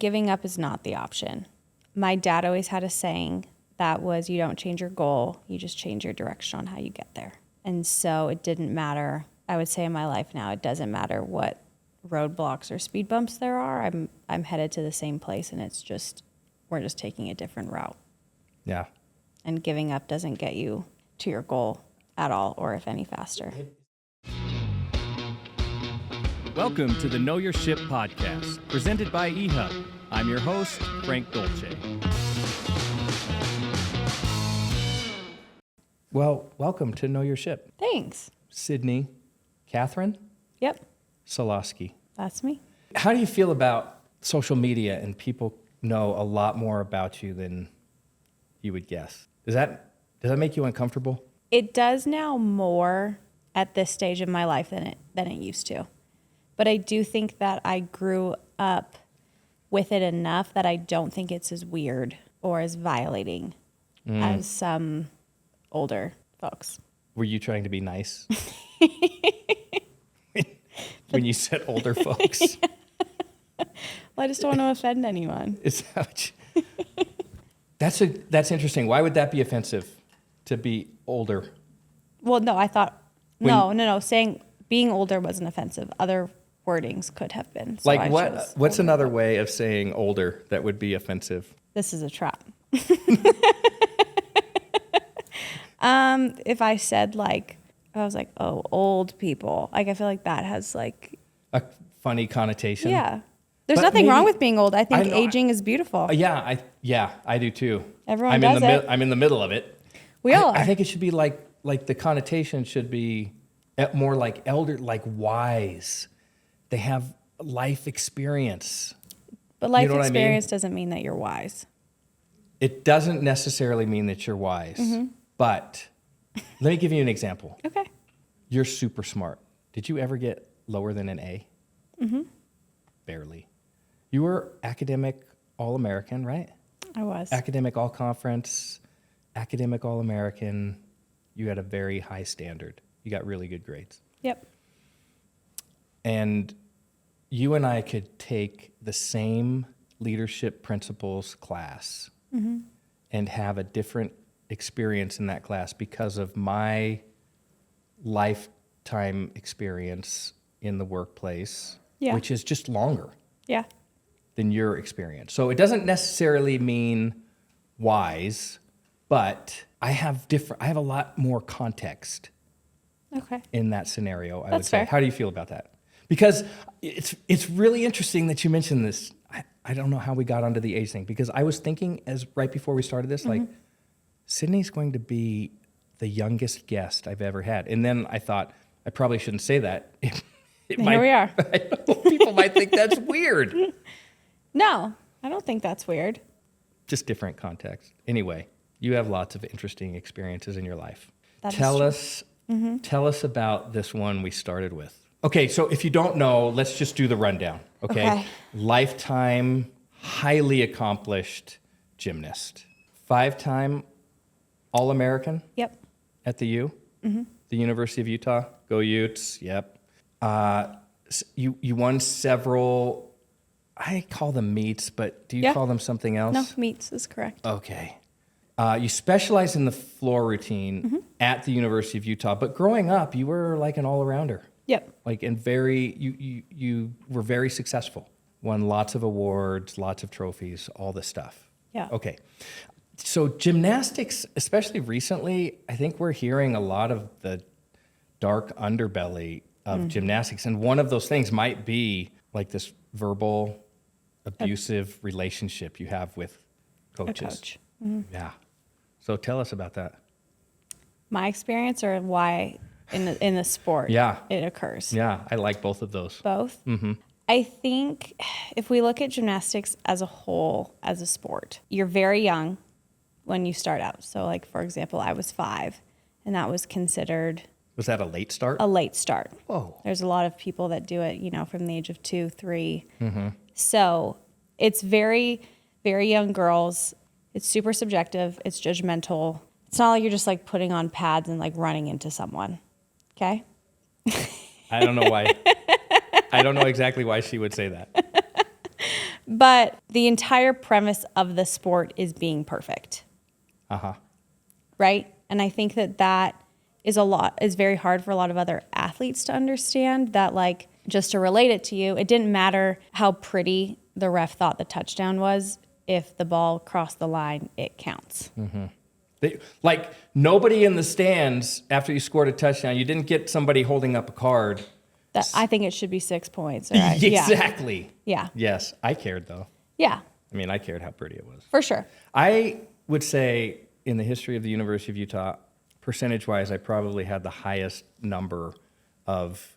giving up is not the option. My dad always had a saying that was, you don't change your goal, you just change your direction on how you get there. And so it didn't matter. I would say in my life now, it doesn't matter what roadblocks or speed bumps there are. I'm headed to the same place, and it's just, we're just taking a different route. Yeah. And giving up doesn't get you to your goal at all, or if any faster. Welcome to the Know Your Ship podcast, presented by eHub. I'm your host, Frank Dolce. Well, welcome to Know Your Ship. Thanks. Sydney, Catherine Yep, Solosky. that's me. How do you feel about social media and people know a lot more about you than you would guess? Does that make you uncomfortable? It does now more at this stage of my life than it used to. But I do think that I grew up with it enough that I don't think it's as weird or as violating as some older folks. Were you trying to be nice? When you said older folks? Well, I just don't want to offend anyone. Is that what you... That's interesting. Why would that be offensive to be older? Well, no, I thought, no. Saying being older wasn't offensive. Other wordings could have been. So Like what's another way of saying older that would be offensive? This is a trap. If I said I was like, oh, old people. Like, I feel like that has like... A funny connotation? Yeah. There's But nothing maybe- wrong with being old. I think I know, aging is beautiful. Yeah, I do too. Everyone does it. I'm in the middle of it. We all are. I think it should be like the connotation should be more like elder, like wise. They have life experience. But life You know what I mean? experience doesn't mean that you're wise. It doesn't necessarily mean that you're wise, but let me give you an example. Okay. You're super smart. Did you ever get lower than an A? Mm-hmm. Barely. You were academic All-American, right? I was. Academic All-Conference, academic All-American. You had a very high standard. You got really good grades. Yep. And you and I could take the same leadership principles class and have a different experience in that class because of my lifetime experience in the workplace, Yeah. which is just longer Yeah. than your experience. So it doesn't necessarily mean wise, but I have a lot more context Okay. in that scenario, I would That's say. fair. How do you feel about that? Because it's really interesting that you mentioned this. I don't know how we got onto the age thing, because I was thinking right before we started this, like, Sydney's going to be the youngest guest I've ever had. And then I thought, I probably shouldn't say that. Here we are. I know, people might think that's weird. No, I don't think that's weird. Just different context. Anyway, you have lots of interesting experiences in your life. That is Tell true. Tell us about this one we started with. Okay, so if you don't know, let's just do the rundown, okay? Lifetime, highly accomplished gymnast. 5-time All-American Yep. at the U, the University of Utah. Go Utes, yep. You won several, I call them meets, but do you Yeah. call them something else? No, meets is correct. Okay. You specialize in the floor routine at the University of Utah, but growing up, you were like an all-arounder. Yep. Like, and you were very successful. Won lots of awards, lots of trophies, all this stuff. Yeah. Okay. So gymnastics, especially recently, I think we're hearing a lot of the dark underbelly of gymnastics. And one of those things might be like this verbal, abusive relationship you have with A coaches. coach. Yeah. So tell us about that. My experience, or why in the sport Yeah. it occurs? Yeah, I like both of those. Both. I think if we look at gymnastics as a whole, as a sport, you're very young when you start out. So, like, for example, I was 5, and that was considered Was that a late start? a late start. Whoa. There's a lot of people that do it, from the age of 2, 3. So it's very, very young girls. It's super subjective. It's judgmental. It's not like you're just like putting on pads and like running into someone. Okay? I don't know why. I don't know exactly why she would say that. But the entire premise of the sport is being perfect. Uh-huh. Right? And I think that is very hard for a lot of other athletes to understand that, like, just to relate it to you, it didn't matter how pretty the ref thought the touchdown was. If the ball crossed the line, it counts. Like, nobody in the stands, after you scored a touchdown, you didn't get somebody holding up a card. That I think it should be 6 points. Right? Exactly. Yeah. Yes, I cared, though. Yeah, I mean, I cared how pretty it was. for sure. I would say in the history of the University of Utah, percentage-wise, I probably had the highest number of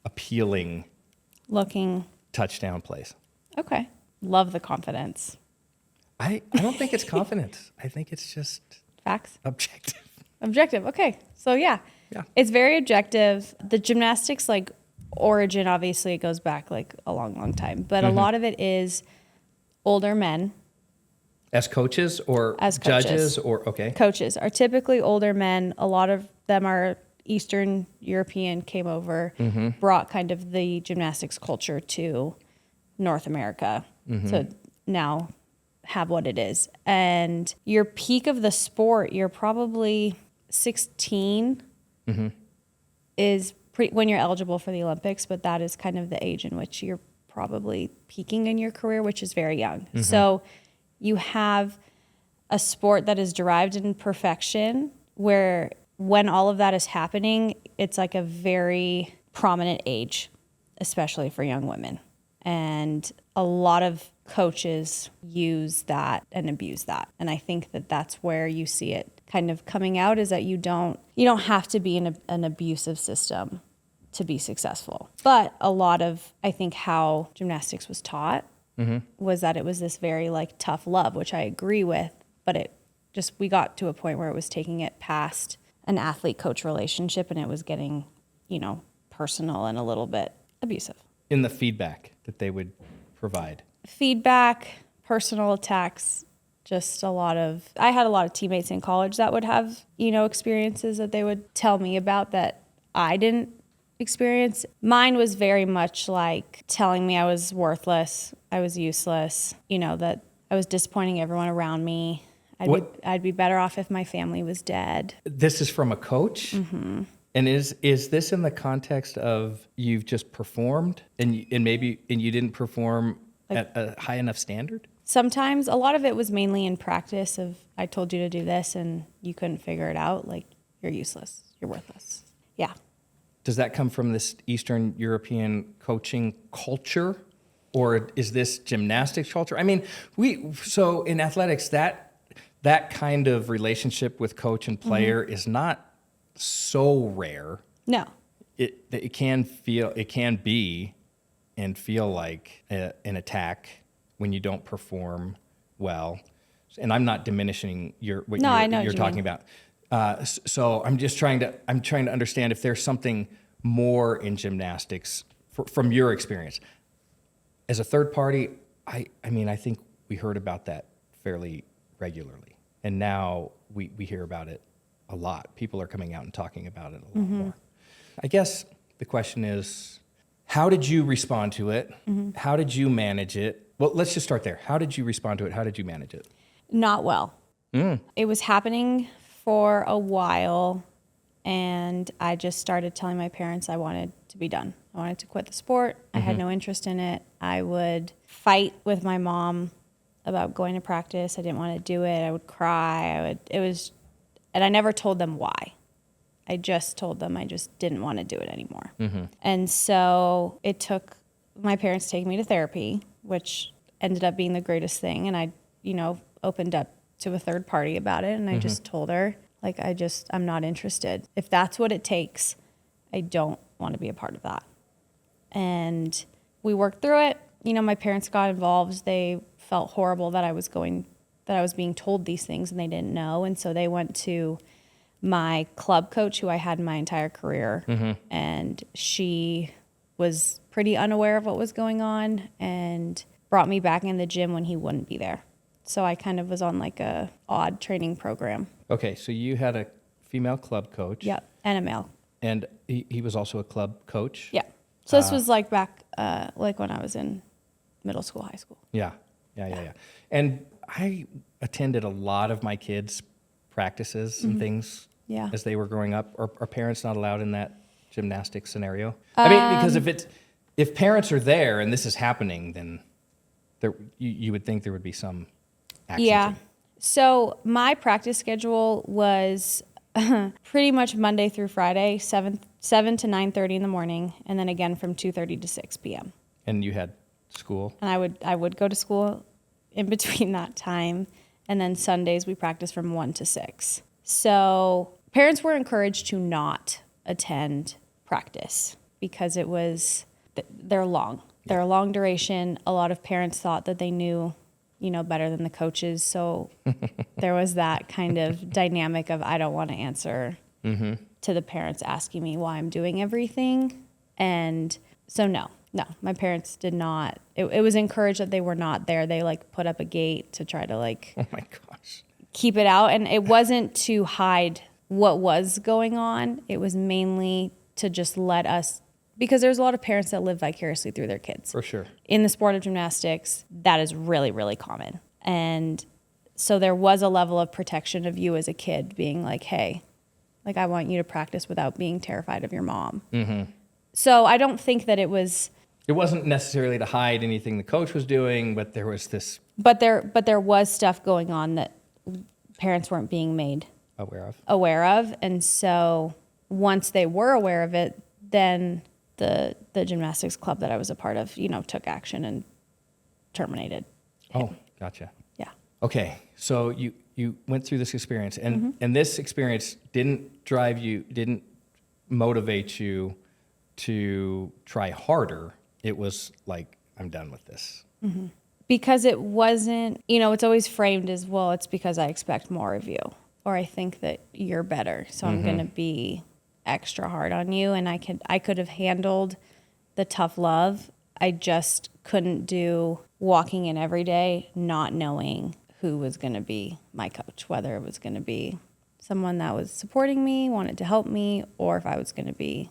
appealing Looking, touchdown plays. okay. Love the confidence. I don't think it's confidence. I think it's just Facts. objective. Objective. Okay. So yeah. Yeah. It's very objective. The gymnastics, like, origin, obviously it goes back like a long, long time, but a lot of it is older men. As coaches or As coaches. judges or, okay. Coaches are typically older men. A lot of them are Eastern European, came over, brought kind of the gymnastics culture to North America to now have what it is. And your peak of the sport, you're probably 16 is when you're eligible for the Olympics, but that is kind of the age in which you're probably peaking in your career, which is very young. So you have a sport that is derived in perfection where when all of that is happening, it's like a very prominent age, especially for young women. And a lot of coaches use that and abuse that. And I think that that's where you see it kind of coming out, is that you don't have to be in an abusive system to be successful. But a lot of, I think, how gymnastics was taught was that it was this very like tough love, which I agree with, but we got to a point where it was taking it past an athlete coach relationship and it was getting, personal and a little bit abusive. In the feedback that they would provide. Feedback, personal attacks, just I had a lot of teammates in college that would have, experiences that they would tell me about that I didn't experience. Mine was very much like telling me I was worthless, I was useless, that I was disappointing everyone around me. I'd be better off if my family was dead. This is from a coach? Mm-hmm. And is this in the context of you've just performed and you didn't perform at a high enough standard? Sometimes a lot of it was mainly in practice of I told you to do this and you couldn't figure it out. Like, you're useless. You're worthless. Yeah. Does that come from this Eastern European coaching culture, or is this gymnastics culture? I mean, so in athletics, that kind of relationship with coach and player is not so rare. No. It can be and feel like an attack when you don't perform well. And I'm not diminishing what you're talking about. So I'm trying to understand if there's something more in gymnastics from your experience. As a third party, I think we heard about that fairly regularly. And now we hear about it a lot. People are coming out and talking about it a lot more. I guess the question is, how did you respond to it? How did you manage it? Well, let's just start there. How did you respond to it? How did you manage it? Not well. It was happening for a while, and I just started telling my parents I wanted to be done. I wanted to quit the sport. I had no interest in it. I would fight with my mom about going to practice. I didn't want to do it. I would cry. And I never told them why. I just told them I just didn't want to do it anymore. And so it took my parents taking me to therapy, which ended up being the greatest thing. And I, opened up to a third party about it. And I just told her, like, I'm not interested. If that's what it takes, I don't want to be a part of that. And we worked through it. My parents got involved. They felt horrible that I was being told these things and they didn't know. And so they went to my club coach, who I had my entire career. And she was pretty unaware of what was going on and brought me back in the gym when he wouldn't be there. So I kind of was on like a odd training program. Okay, so you had a female club coach. Yep, and a male. And he was also a club coach? Yeah. So this was like back, like when I was in middle school, high school. Yeah. And I attended a lot of my kids' practices and things Yeah. as they were growing up. Are parents not allowed in that gymnastics scenario? I mean, because if parents are there and this is happening, then you would think there would be some action. Yeah. taken. So my practice schedule was pretty much Monday through Friday, 7 to 9:30 in the morning, and then again from 2:30 to 6 p.m. And you had school. And I would go to school in between that time, and then Sundays we practice from 1 to 6. So parents were encouraged to not attend practice because they're long. They're a long duration. A lot of parents thought that they knew, better than the coaches. So there was that kind of dynamic of I don't want to answer to the parents asking me why I'm doing everything. And so no, my parents did not. It was encouraged that they were not there. They put up a gate to try to Oh my gosh. keep it out. And it wasn't to hide what was going on. It was mainly to just let us, because there's a lot of parents that live vicariously through their kids. For sure. In the sport of gymnastics, that is really, really common. And so there was a level of protection of you as a kid being like, hey, I want you to practice without being terrified of your mom. Mm-hmm. So I don't think that it was. It wasn't necessarily to hide anything the coach was doing, but there was this But there was stuff going on that parents weren't being made aware of. And so once they were aware of it, then the gymnastics club that I was a part of, took action and terminated. Oh, gotcha. Yeah. Okay, so you went through this experience, and this experience didn't motivate you to try harder. It was like, I'm done with this. Because it wasn't, it's always framed as, well, it's because I expect more of you, or I think that you're better, so I'm going to be extra hard on you. And I could have handled the tough love. I just couldn't do walking in every day not knowing who was going to be my coach, whether it was going to be someone that was supporting me, wanted to help me, or if I was going to be,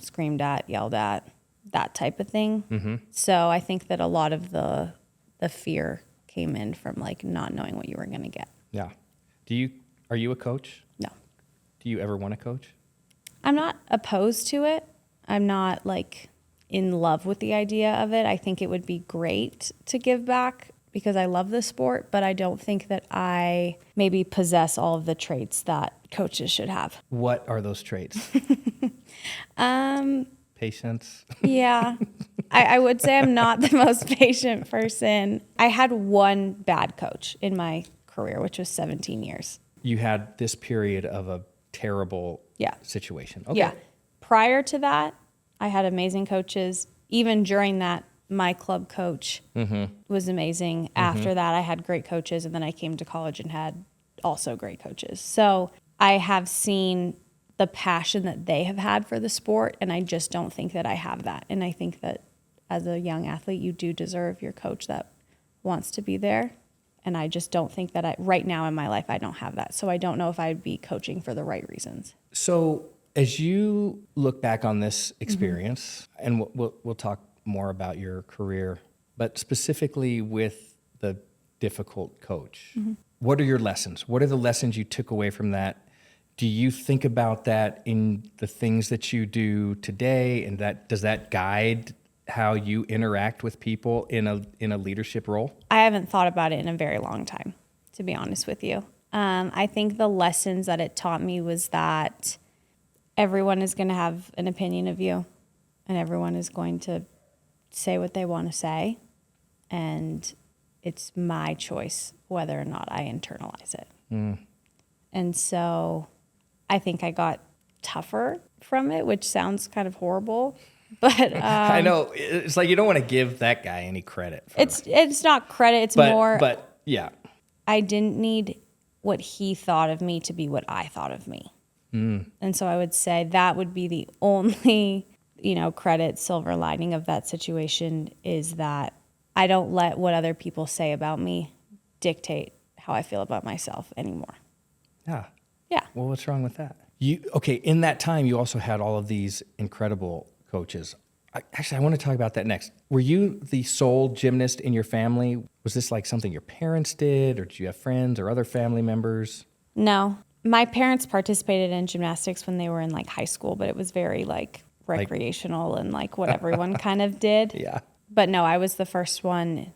screamed at, yelled at, that type of thing. So I think that a lot of the fear came in from not knowing what you were going to get. Yeah. Are you a coach? No. Do you ever want to coach? I'm not opposed to it. I'm not in love with the idea of it. I think it would be great to give back because I love the sport, but I don't think that I maybe possess all of the traits that coaches should have. What are those traits? Patience. Yeah. I would say I'm not the most patient person. I had one bad coach in my career, which was 17 years. You had this period of a terrible situation. Okay. Yeah. Prior to that, I had amazing coaches. Even during that, my club coach was amazing. After that, I had great coaches, and then I came to college and had also great coaches. So I have seen the passion that they have had for the sport, and I just don't think that I have that. And I think that as a young athlete, you do deserve your coach that wants to be there. And I just don't think that right now in my life, I don't have that. So I don't know if I'd be coaching for the right reasons. So as you look back on this experience, and we'll talk more about your career, but specifically with the difficult coach, what are your lessons? What are the lessons you took away from that? Do you think about that in the things that you do today, and does that guide how you interact with people in a leadership role? I haven't thought about it in a very long time, to be honest with you. I think the lessons that it taught me was that everyone is going to have an opinion of you, and everyone is going to say what they want to say, and it's my choice whether or not I internalize it. And so I think I got tougher from it, which sounds kind of horrible. But I know it's like you don't want to give that guy any credit. It's not credit. It's more. But yeah, I didn't need what he thought of me to be what I thought of me, and so I would say that would be the only credit silver lining of that situation is that I don't let what other people say about me dictate how I feel about myself anymore. Yeah. Yeah. Well, what's wrong with that? In that time, you also had all of these incredible coaches. Actually, I want to talk about that next. Were you the sole gymnast in your family? Was this like something your parents did, or did you have friends or other family members? No, my parents participated in gymnastics when they were in like high school, but it was very like recreational and like what everyone kind of did. Yeah. But no, I was the first one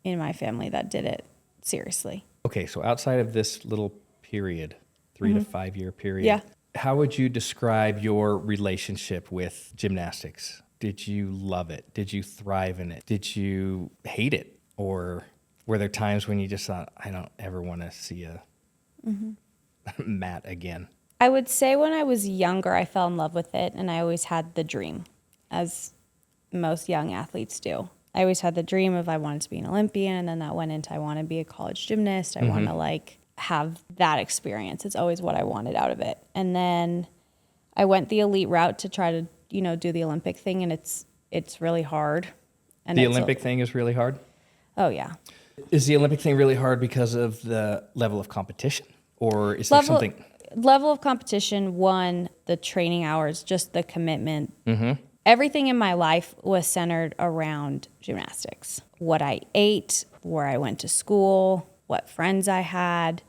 in my family that did it seriously. Okay, so outside of this little period, 3 to 5 year period, Yeah. how would you describe your relationship with gymnastics? Did you love it? Did you thrive in it? Did you hate it? Or were there times when you just thought, I don't ever want to see a mat again? I would say when I was younger, I fell in love with it, and I always had the dream, as most young athletes do. I always had the dream of I wanted to be an Olympian, and then that went into I want to be a college gymnast. I want to like have that experience. It's always what I wanted out of it. And then I went the elite route to try to, do the Olympic thing, and it's really hard. And The it's Olympic thing is really hard? Oh yeah. Is the Olympic thing really hard because of the level of competition? Or is there something? Level of competition, one, the training hours, just the commitment. Everything in my life was centered around gymnastics. What I ate, where I went to school, what friends I had.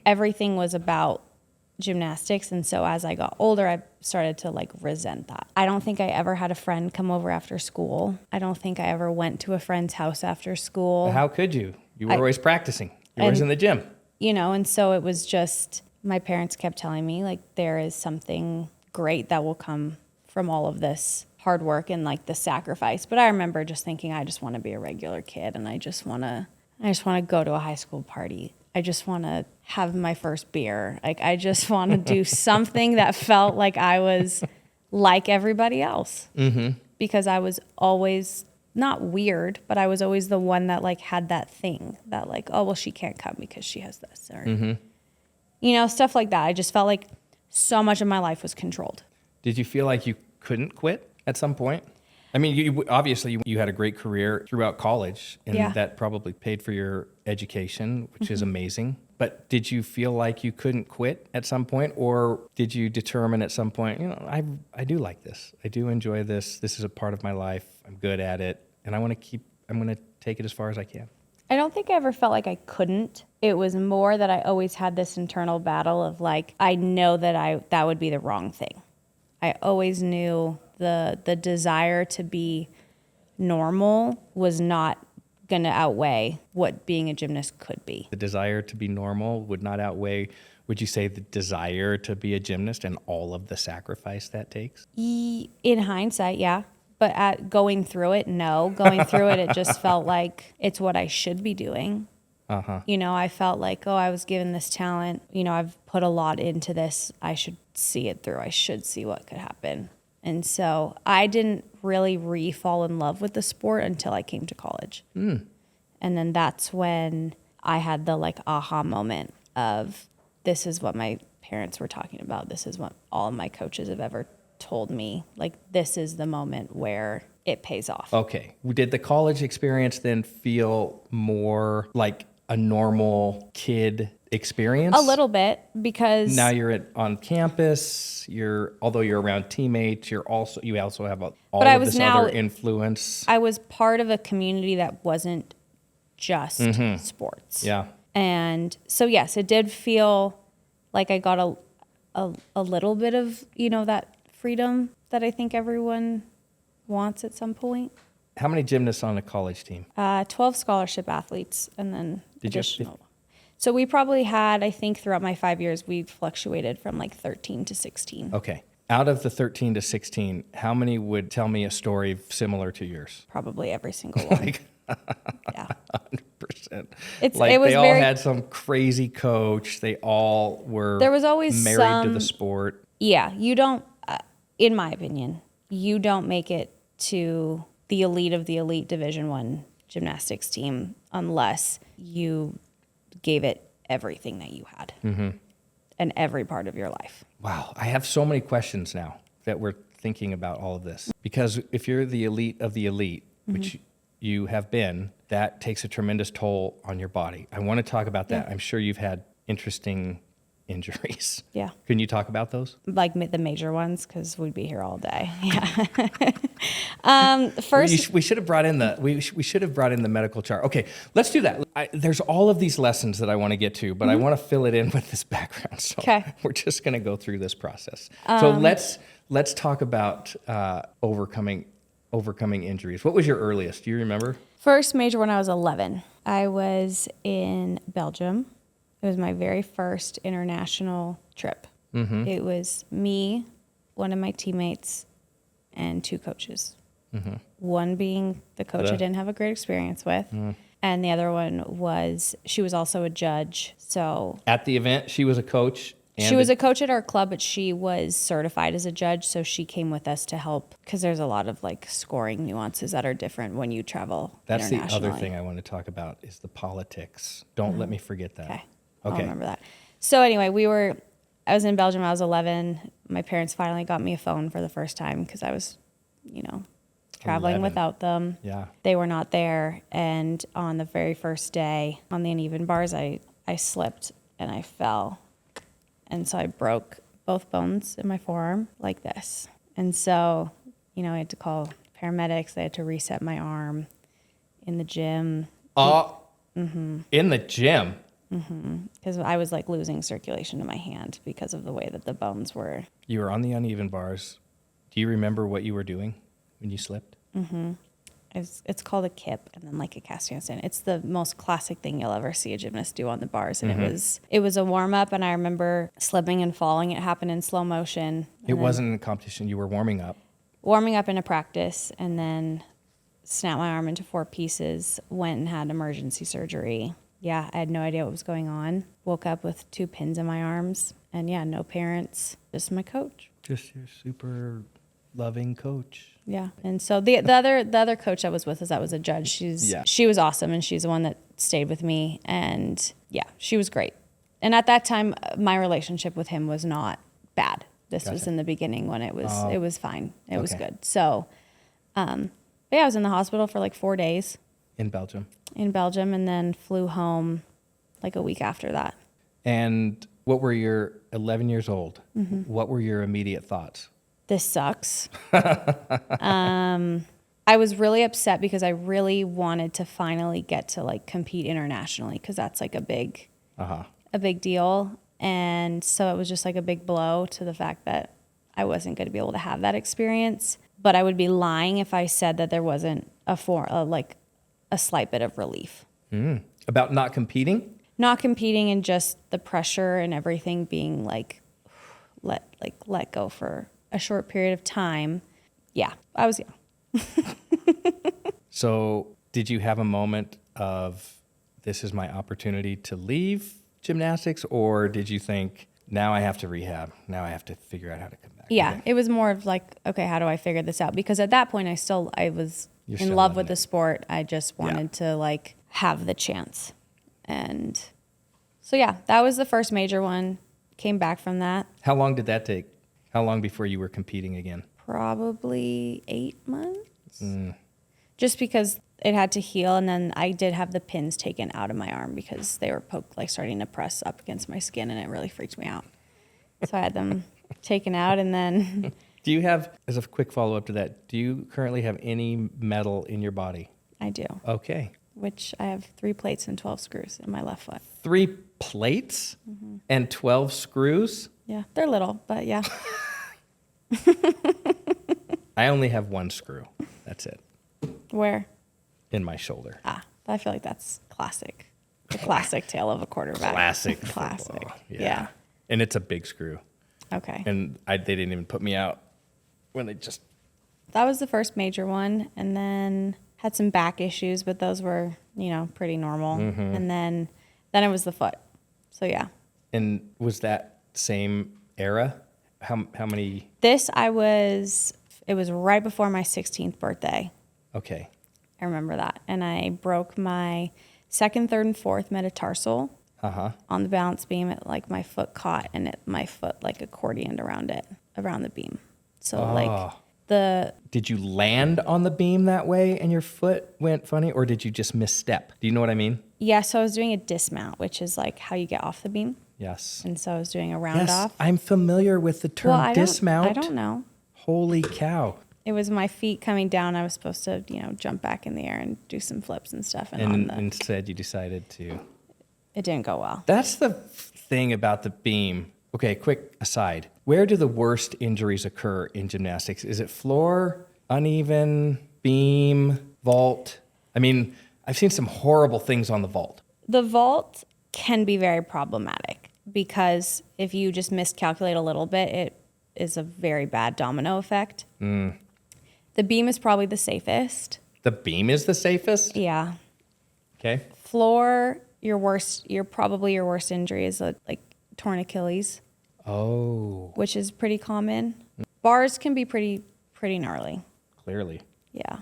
Everything was about gymnastics. And so as I got older, I started to like resent that. I don't think I ever had a friend come over after school. I don't think I ever went to a friend's house after school. How could you? You were always practicing. You were always in the gym. And so it was just, my parents kept telling me like there is something great that will come from all of this hard work and like the sacrifice. But I remember just thinking, I just want to be a regular kid, and I just want to go to a high school party. I just want to have my first beer. Like, I just want to do something that felt like I was like everybody else. Because I was always not weird, but I was always the one that like had that thing that like, oh, well, she can't come because she has this, or, stuff like that. I just felt like so much of my life was controlled. Did you feel like you couldn't quit at some point? I mean, you had a great career throughout college, and Yeah. that probably paid for your education, which is amazing. But did you feel like you couldn't quit at some point, or did you determine at some point, I do like this. I do enjoy this. This is a part of my life. I'm good at it, and I'm going to take it as far as I can. I don't think I ever felt like I couldn't. It was more that I always had this internal battle of like, I know that that would be the wrong thing. I always knew the desire to be normal was not going to outweigh what being a gymnast could be. The desire to be normal would not outweigh, would you say, the desire to be a gymnast and all of the sacrifice that takes? In hindsight, yeah. But at going through it, no. Going through it, it just felt like it's what I should be doing. I felt like, I was given this talent. I've put a lot into this. I should see it through. I should see what could happen. And so I didn't really fall in love with the sport until I came to college. And then that's when I had the like aha moment of this is what my parents were talking about. This is what all of my coaches have ever told me. Like, this is the moment where it pays off. Okay. Did the college experience then feel more like a normal kid experience? A little bit, because Now you're on campus. Although you're around teammates, you also have all I of was this now- other influence. I was part of a community that wasn't just sports. Yeah. And so, yes, it did feel like I got a little bit of, that freedom that I think everyone wants at some point. How many gymnasts on a college team? 12 scholarship athletes, and then Did you- additional. So we probably had, I think throughout my 5 years, we fluctuated from like 13 to 16. Okay. Out of the 13 to 16, how many would tell me a story similar to yours? Probably every single one. Yeah. 100%. It was they all very- had some crazy coach. They all were There was always married to some- the sport. Yeah, you don't, in my opinion, you don't make it to the elite of the elite Division I gymnastics team unless you gave it everything that you had and every part of your life. Wow. I have so many questions now that we're thinking about all of this. Because if you're the elite of the elite, which you have been, that takes a tremendous toll on your body. I want to talk about that. I'm sure you've had interesting injuries. Yeah. Can you talk about those? Like the major ones, because we'd be here all day. Yeah. First, We should have brought in we should have brought in the medical chart. Okay, let's do that. There's all of these lessons that I want to get to, but I want to fill it in with this background. So Okay. we're just going to go through this process. So let's talk about overcoming injuries. What was your earliest? Do you remember? first major when I was 11. I was in Belgium. It was my very first international trip. It was me, one of my teammates, and 2 coaches. One being the coach I didn't have a great experience with, and the other one she was also a judge. So At the event, she was a coach. And she was a coach at our club, but she was certified as a judge. So she came with us to help because there's a lot of like scoring nuances that are different when you travel That's the internationally. other thing I want to talk about is the politics. Don't let me forget that. Okay. I'll Okay. remember that. So anyway, I was in Belgium. I was 11. My parents finally got me a phone for the first time because I was, traveling 11. without them. Yeah. They were not there. And on the very first day on the uneven bars, I slipped and I fell. And so I broke both bones in my forearm like this. And so, I had to call paramedics. They had to reset my arm in the gym In the gym. because I was like losing circulation to my hand because of the way that the bones were. You were on the uneven bars. Do you remember what you were doing when you slipped? It's called a kip and then like a cast handstand. It's the most classic thing you'll ever see a gymnast do on the bars. And it was a warm up, and I remember slipping and falling. It happened in slow motion. It wasn't a competition. You were warming up. Warming up in a practice, and then snapped my arm into 4 pieces. Went and had emergency surgery. Yeah, I had no idea what was going on. Woke up with 2 pins in my arms, and yeah, no parents, just my coach. Just your super loving coach. Yeah, and so the other coach I was with that was a judge. She was awesome, and she's the one that stayed with me, and yeah, she was great. And at that time, my relationship with him was not bad. This was in the beginning when it was fine. It was good. So, but yeah, I was in the hospital for like 4 days In Belgium. in Belgium, and then flew home like a week after that. And what were your 11 years old? What were your immediate thoughts? This sucks. I was really upset because I really wanted to finally get to like compete internationally because that's like a big deal. And so it was just like a big blow to the fact that I wasn't going to be able to have that experience. But I would be lying if I said that there wasn't a slight bit of relief. About not competing? Not competing and just the pressure and everything being like let go for a short period of time. Yeah, I was young. So did you have a moment of this is my opportunity to leave gymnastics, or did you think now I have to rehab, now I have to figure out how to come back? Yeah, Okay. it was more of like, okay, how do I figure this out? Because at that point I was You're in still love loving with the it. sport. I just wanted to like have the chance. And so yeah, that was the first major one. Came back from that How long did that take? How long before you were competing again? probably 8 months. Just because it had to heal, and then I did have the pins taken out of my arm because they were starting to press up against my skin, and it really freaked me out. So I had them taken out, and then Do you have, as a quick follow-up to that, do you currently have any metal in your body? I do, Okay. which I have 3 plates and 12 screws in my left foot. 3 plates and 12 screws? Yeah, they're little, but yeah. I only have 1 screw. That's it. Where? In my shoulder. I feel like that's classic. The classic tale of a quarterback. Classic. Classic. football. Yeah. And it's a big screw. Okay. And they didn't even put me out when they just... That was the first major one, and then had some back issues, but those were, pretty normal. And then it was the foot. So yeah. And was that same era? How many... It was right before my 16th birthday. Okay. I remember that. And I broke my 2nd, 3rd, and 4th metatarsal on the balance beam. My foot caught, and my foot accordioned around the beam. So Did you land on the beam that way and your foot went funny, or did you just misstep? Do you know what I mean? Yeah, so I was doing a dismount, which is like how you get off the beam. Yes. And so I was doing a round Yes, off. I'm familiar with the term Well, I dismount. don't know. Holy cow. It was my feet coming down. I was supposed to, jump back in the air and do some flips and stuff. And instead you decided to. It didn't go well. That's the thing about the beam. Okay, quick aside. Where do the worst injuries occur in gymnastics? Is it floor, uneven, beam, vault? I mean, I've seen some horrible things on the vault. The vault can be very problematic because if you just miscalculate a little bit, it is a very bad domino effect. The beam is probably the safest. The beam is the safest? Yeah. Okay. Floor, your worst injury is like torn Achilles, Oh, which is pretty common. Bars can be pretty gnarly. clearly. Yeah.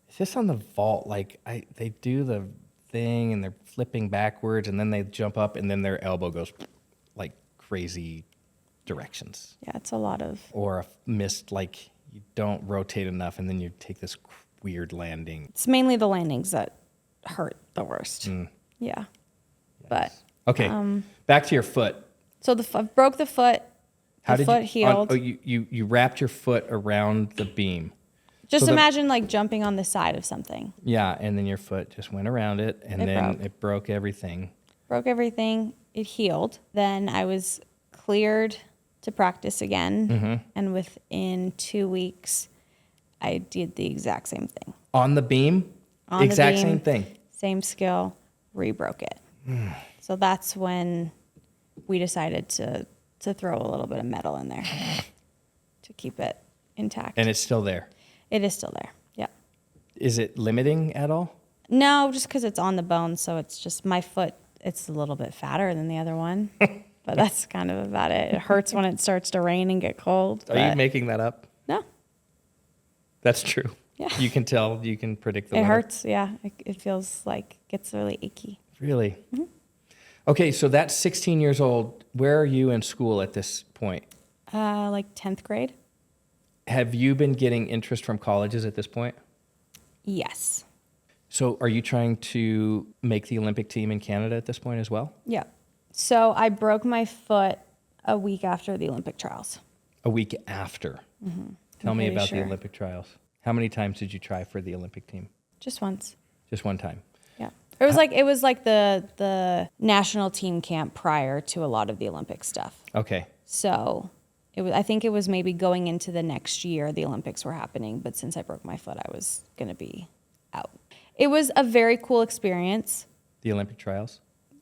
It's just on the vault, like they do the thing and they're flipping backwards and then they jump up and then their elbow goes like crazy directions. Yeah, it's a lot of Or a missed, like you don't rotate enough and then you take this weird landing. it's mainly the landings that hurt the worst. Yeah. But Okay, back to your foot. so I broke the foot. How The did foot you, healed. you wrapped your foot around the beam. Just so the- imagine like jumping on the side of something. Yeah, and then your foot just went around it and then broke. it broke everything. Broke everything. It healed. Then I was cleared to practice again. And within 2 weeks, I did the exact same thing. On the beam? On the exact beam. same thing. Same skill, re-broke it. So that's when we decided to throw a little bit of metal in there to keep it intact. And it's still there. It is still there. Yeah. Is it limiting at all? No, just because it's on the bone, so it's just my foot. It's a little bit fatter than the other one, but that's kind of about it. It hurts when it starts to rain and get cold. Are you but making that up? no, That's true. Yeah. You can tell, you can predict the it weather. hurts. Yeah, it feels like gets really achy. Really? Okay, so that's 16 years old. Where are you in school at this point? Like 10th grade. Have you been getting interest from colleges at this point? Yes. So are you trying to make the Olympic team in Canada at this point as well? Yeah. So I broke my foot a week after the Olympic trials. A week after. Tell I'm me pretty about sure. the Olympic trials. How many times did you try for the Olympic team? Just once. Just one time. Yeah. It was like the national team camp prior to a lot of the Olympic stuff. Okay. So I think it was maybe going into the next year the Olympics were happening, but since I broke my foot, I was going to be out. It was a very cool experience. The Olympic trials?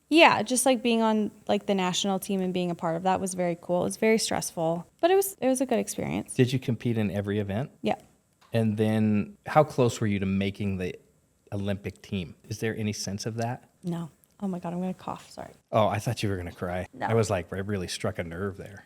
Yeah, just like being on like the national team and being a part of that was very cool. It was very stressful, but it was a good experience. Did you compete in every event? Yeah. And then how close were you to making the Olympic team? Is there any sense of that? No. Oh my God, I'm going to cough. Sorry. Oh, I thought you were going to cry. No. I was like, I really struck a nerve there.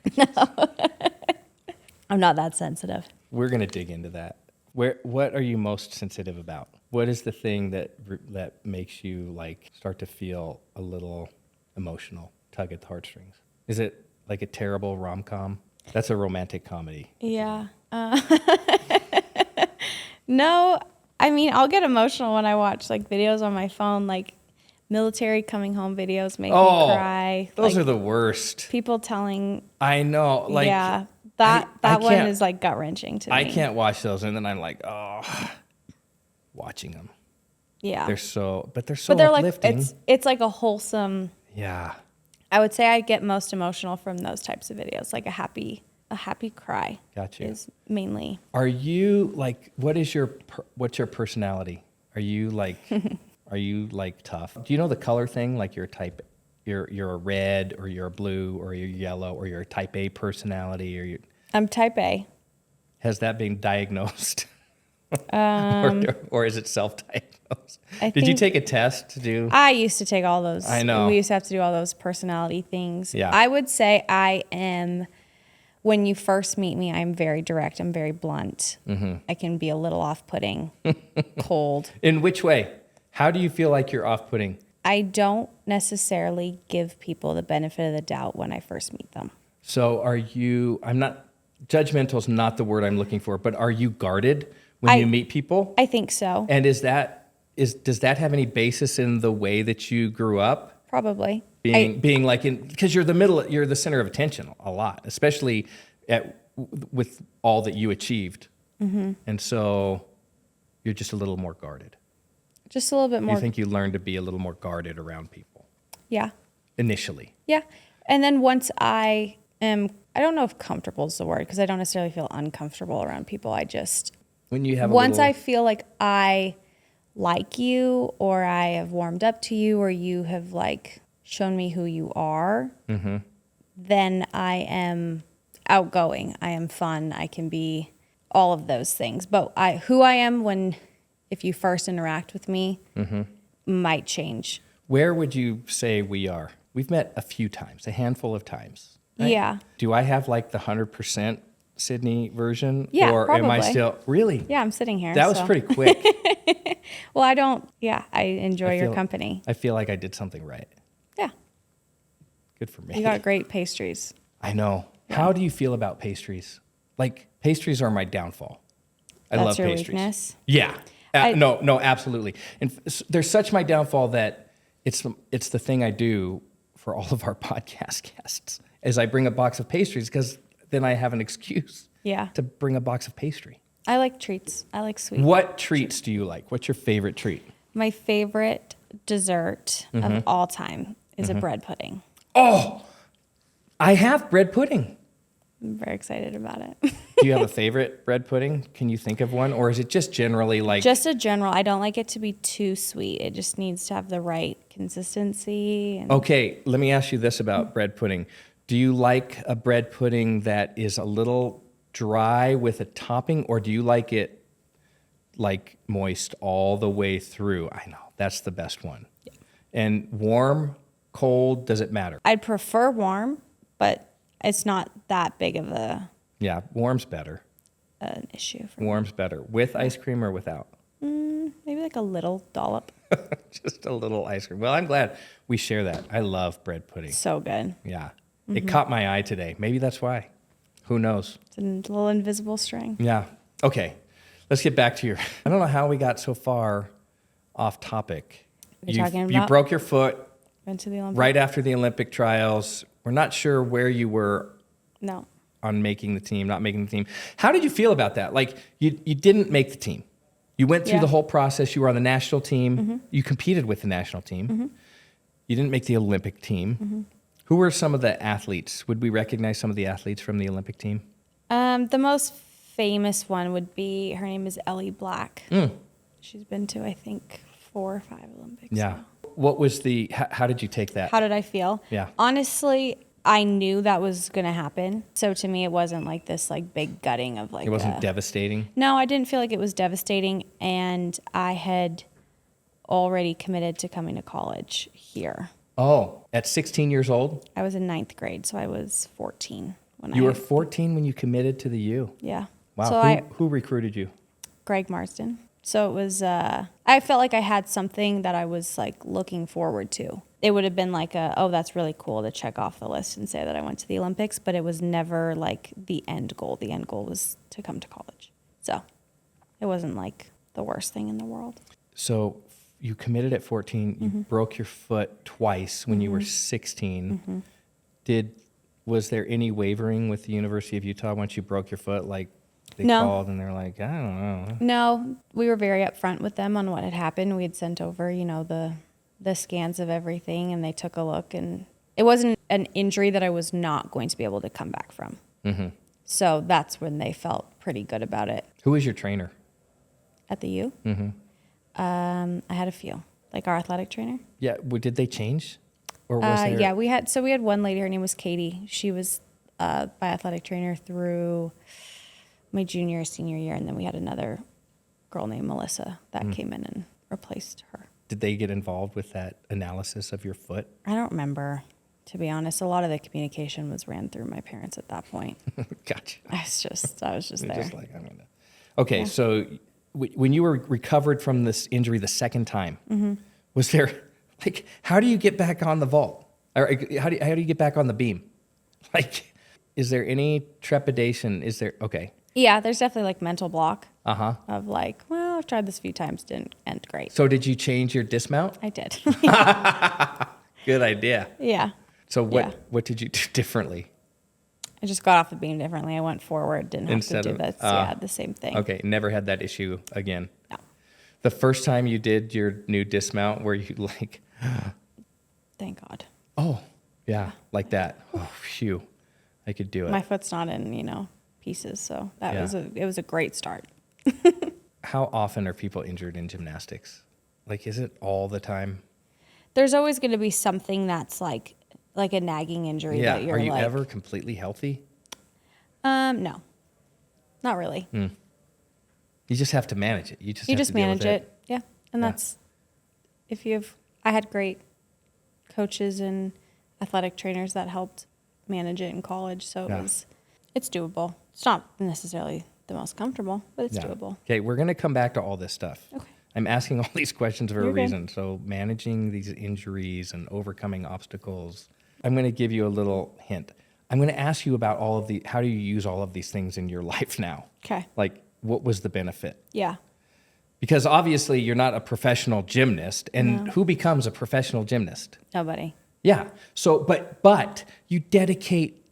I'm not that sensitive. We're going to dig into that. What are you most sensitive about? What is the thing that makes you like start to feel a little emotional, tug at the heartstrings? Is it like a terrible rom-com? That's a romantic comedy. Yeah. No, I mean, I'll get emotional when I watch like videos on my phone, like military coming home videos make me cry. Those like, are the worst. people telling, I know. Like, yeah, that I one can't- is like gut wrenching to me. I can't watch those, and then I'm like, oh, watching them. Yeah. They're so but they're like, uplifting. it's like a wholesome, Yeah. I would say I get most emotional from those types of videos, like a happy cry. Got you. Is mainly. Are you like what's your personality? Are you like tough? Do you know the color thing? Like you're a red or you're a blue or you're yellow or you're a type A personality or you I'm type A. has that been diagnosed? or is it self-diagnosed? I Did you think- take a test to do? I used to take all those. I know. We used to have to do all those personality things. Yeah. I would say I am, when you first meet me, I'm very direct. I'm very blunt. Mm-hmm. I can be a little off-putting, cold. In which way? How do you feel like you're off-putting? I don't necessarily give people the benefit of the doubt when I first meet them. So judgmental is not the word I'm looking for, but are you guarded when you meet people? I think so. And does that have any basis in the way that you grew up? probably. Being like because you're the center of attention a lot, especially with all that you achieved. And so you're just a little more guarded. Just a little bit more. You think you learned to be a little more guarded around people Yeah. initially. Yeah. And then once I don't know if comfortable is the word because I don't necessarily feel uncomfortable around people. I just, When you have once I feel like I like you or I have warmed up to you or you have like shown me who you are, then I am outgoing. I am fun. I can be all of those things. But who I am if you first interact with me might change. Where would you say we are? We've met a few times, a handful of times. Right? Yeah. Do I have like the 100% Sydney version? Yeah, Or am I probably. still, really? Yeah, I'm sitting here. That was so. pretty quick. Well, I enjoy your company. I feel like I did something right. Yeah. Good for me. You got great pastries. I know. How do you feel about pastries? Like, pastries are my downfall. I That's love your pastries. weakness? Yeah. I- No, absolutely. And they're such my downfall that it's the thing I do for all of our podcast guests is I bring a box of pastries because then I have an excuse Yeah. to bring a box of pastry. I like treats. I like sweet. What treats do you like? What's your favorite treat? My favorite dessert of all time is a bread pudding. Oh, I have bread pudding. I'm very excited about it. Do you have a favorite bread pudding? Can you think of one? Or is it just generally like... Just a general. I don't like it to be too sweet. It just needs to have the right consistency. And Okay, let me ask you this about bread pudding. Do you like a bread pudding that is a little dry with a topping, or do you like it like moist all the way through? I know, that's the best one. Yeah. And warm, cold, does it matter? I'd prefer warm, but it's not that big of Yeah, warm's better. an issue for me. Warm's better. With ice cream or without? Maybe like a little dollop. Just a little ice cream. Well, I'm glad we share that. I love bread pudding. So good. Yeah. It caught my eye today. Maybe that's why. Who knows? It's a little invisible string. Yeah. Okay. Let's get back to your. I don't know how we got so far off topic. We're talking You about- broke your foot Went to the Olympics. right after the Olympic trials. We're not sure where you were No. on making the team, not making the team. How did you feel about that? Like you didn't make the team. You went through Yeah. the whole process. You were on the national team. You competed with the national team. You didn't make the Olympic team. Who were some of the athletes? Would we recognize some of the athletes from the Olympic team? The most famous one would be, her name is Ellie Black. She's been to, I think, 4 or 5 Olympics. Yeah. now. What was how did you take that? How did I feel? Yeah. Honestly, I knew that was going to happen. So to me, it wasn't like this like big gutting of like It wasn't devastating. No, I didn't feel like it was devastating. And I had already committed to coming to college here. Oh, at 16 years old? I was in 9th grade, so I was 14 when You were 14 when you committed to the U. Yeah. Wow. So Who recruited you? Greg Marsden. So it was, I felt like I had something that I was like looking forward to. It would have been like oh, that's really cool to check off the list and say that I went to the Olympics, but it was never like the end goal. The end goal was to come to college. So it wasn't like the worst thing in the world. So you committed at 14. You broke your foot twice when you were 16. Was there any wavering with the University of Utah once you broke your foot? Like they No. called and they're like, I don't know. No, we were very upfront with them on what had happened. We had sent over, the scans of everything, and they took a look, and it wasn't an injury that I was not going to be able to come back from. So that's when they felt pretty good about it. Who was your trainer? At the U? I had a few, like our athletic trainer. Yeah. Did they change? Or was there? Yeah, we had one lady. Her name was Katie. She was my athletic trainer through my junior, senior year, and then we had another girl named Melissa that came in and replaced her. Did they get involved with that analysis of your foot? I don't remember, to be honest. A lot of the communication was ran through my parents at that point. Gotcha. I was just there. Just like, I'm gonna. Okay, so when you were recovered from this injury the second time, was there like how do you get back on the vault? Or how do you get back on the beam? Like, is there any trepidation? Is there okay? Yeah, there's definitely like mental block Uh-huh. of like, well, I've tried this a few times, didn't end great. So did you change your dismount? I did. Good idea. Yeah. So Yeah. what did you do differently? I just got off the beam differently. I went forward, didn't have Instead to do of- this. The same thing. Okay, never had that issue again. No. The first time you did your new dismount, were you like, Thank God. oh, yeah, like that? Oh, phew, I could do it. My foot's not in, pieces. So that Yeah. it was a great start. How often are people injured in gymnastics? Like, is it all the time? There's always going to be something that's like a nagging injury Yeah. that you're Are you like, ever completely healthy? no, not really. You just have to manage it. You just You have just to deal manage with it. Yeah. And Yeah. that's, I had great coaches and athletic trainers that helped manage it in college. So Yeah. it's doable. It's not necessarily the most comfortable, but it's Yeah. doable. Okay, we're going to come back to all this stuff. Okay. I'm asking all these questions for a You're good. reason. So, managing these injuries and overcoming obstacles. I'm going to give you a little hint. I'm going to ask you about how do you use all of these things in your life now? Okay. Like, what was the benefit? Yeah. Because obviously you're not a professional gymnast, and who becomes a professional gymnast? Nobody. Yeah. So, but you dedicate,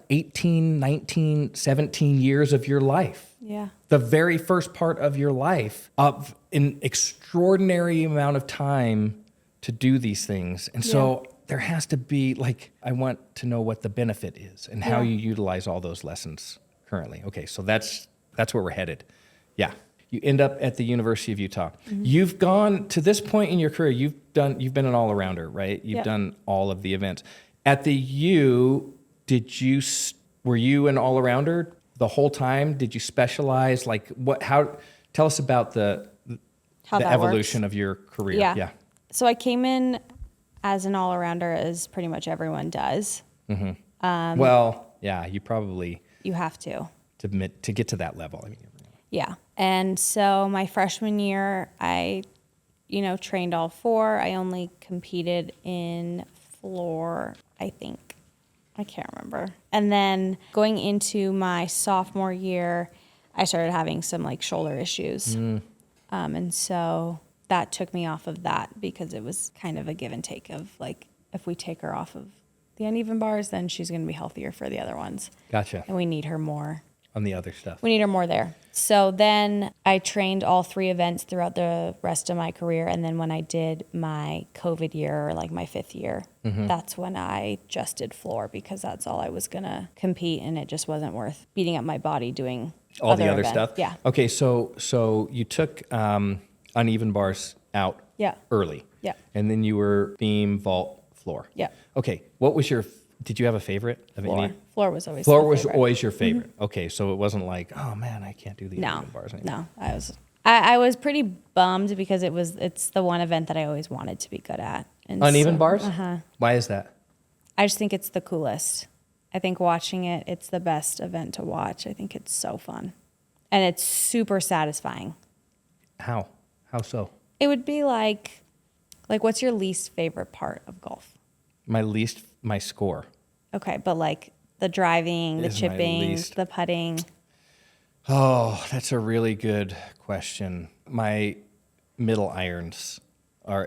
18, 19, 17 years of your life. Yeah. The very first part of your life of an extraordinary amount of time to do these things. And so there has to be, I want to know what the benefit is and how Yeah. you utilize all those lessons currently. Okay, so that's where we're headed. Yeah. You end up at the University of Utah. You've gone to this point in your career, you've been an all-arounder, right? You've Yep. done all of the events. At the U, were you an all-arounder the whole time? Did you specialize? Tell us about the How that evolution works. of your career. Yeah. So I came in as an all-arounder, as pretty much everyone does. Well, yeah, you probably You have to. to get to that level. I mean, Yeah. And so my freshman year, I, trained all four. I only competed in floor, I think. I can't remember. And then going into my sophomore year, I started having some shoulder issues. And so that took me off of that because it was kind of a give and take of if we take her off of the uneven bars, then she's going to be healthier for the other ones. gotcha. And we need her more. On the other stuff. We need her more there. So then I trained all three events throughout the rest of my career. And then when I did my COVID year, or my fifth year, that's when I just did floor because that's all I was going to compete. And it just wasn't worth beating up my body doing All the other events. stuff? Yeah. Okay, so you took uneven bars out Yeah. early. Yeah. And then you were beam, vault, floor. Yeah. Okay, did you have a favorite of Floor. any? Floor was always Floor my was favorite. always your favorite. Okay, so it wasn't like, oh man, I can't do the No, uneven bars anymore. no. I was pretty bummed because it's the one event that I always wanted to be good at. And Uneven so- bars? Uh-huh. Why is that? I just think it's the coolest. I think watching it, it's the best event to watch. I think it's so fun. And it's super satisfying. How? How so? It would be like what's your least favorite part of golf? My score. Okay, but the driving, the Is my chipping, least. the putting. Oh, that's a really good question. My middle irons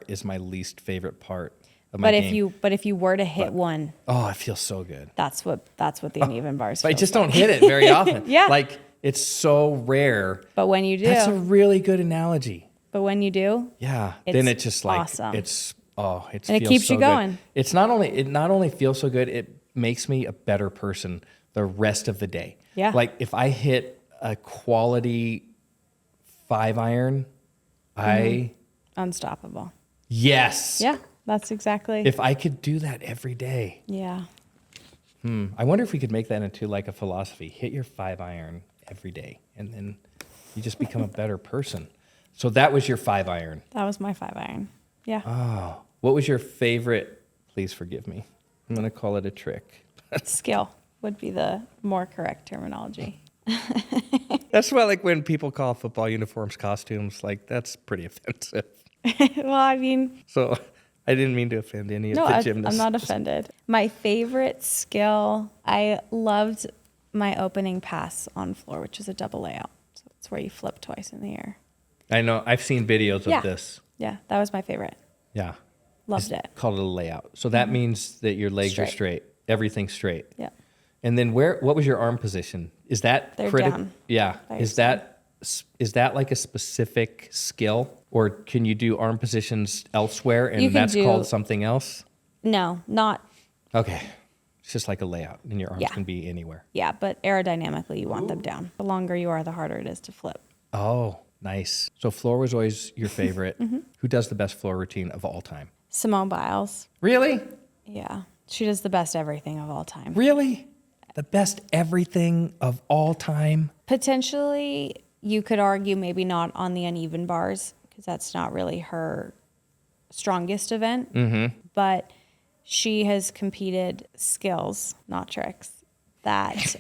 is my least favorite part of my But game. if you were to hit one, Oh, it feels so good. that's what the uneven bars But I feels just like. don't hit it very often. Yeah. It's so rare. But when you do, That's a really good analogy. but when you do, Yeah. It's Then it's just awesome. it And it feels keeps so you good. going. It not only feels so good, it makes me a better person the rest of the day. Yeah. If I hit a quality 5-iron, unstoppable. yes. Yeah, that's exactly. If I could do that every day. Yeah. I wonder if we could make that into a philosophy. Hit your 5-iron every day, and then you just become a better person. So that was your 5-iron. That was my 5-iron. Yeah. Oh, what was your favorite? Please forgive me. I'm going to call it a trick. Skill would be the more correct terminology. That's why, when people call football uniforms costumes, that's pretty offensive. Well, I mean, So I didn't mean to offend any no, of the I'm gymnasts. not offended. My favorite skill, I loved my opening pass on floor, which is a double layout. So it's where you flip twice in the air. I know. I've seen videos of Yeah. this. Yeah, that was my favorite. Yeah. Loved it. Called it a layout. So that means that your legs are Straight. straight, everything's straight. Yeah. And then what was your arm position? Is that They're critical? down Yeah. by Is your that like a specific skill, or can you do arm positions elsewhere and You can that's do- called something else? No, not, Okay. It's just like a layout and your arms Yeah. can be anywhere. yeah, but aerodynamically, you want them down. The longer you are, the harder it is to flip. Oh, nice. So floor was always your favorite. Mm-hmm. Who does the best floor routine of all time? Simone Biles. Really? Yeah. She does the best everything of all time. Really? The best everything of all time? Potentially, you could argue maybe not on the uneven bars because that's not really her strongest event. Mm-hmm. But she has competed skills, not tricks, that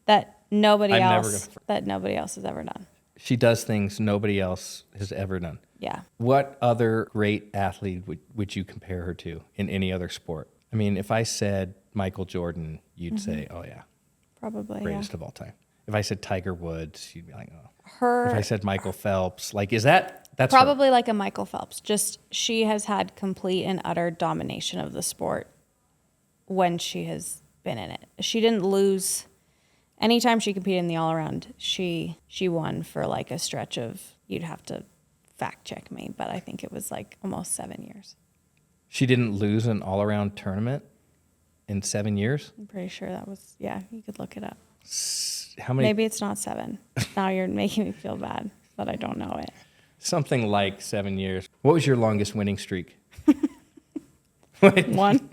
that nobody I'm never else gonna- that nobody else has ever done. She does things nobody else has ever done. Yeah. What other great athlete would you compare her to in any other sport? I mean, if I said Michael Jordan, you'd say, oh, yeah, Probably. greatest of all time. If I said Tiger Woods, you'd be like, oh. Her If I said Michael Phelps, like, that's her. probably like a Michael Phelps. Just she has had complete and utter domination of the sport when she has been in it. She didn't lose anytime she competed in the all around. She won for like a stretch of, you'd have to fact check me, but I think it was like almost 7 years. She didn't lose an all-around tournament in 7 years? I'm pretty sure that was, yeah, you could look it up. How many? Maybe it's not 7. Now you're making me feel bad that I don't know it. Something like 7 years. What was your longest winning streak? One.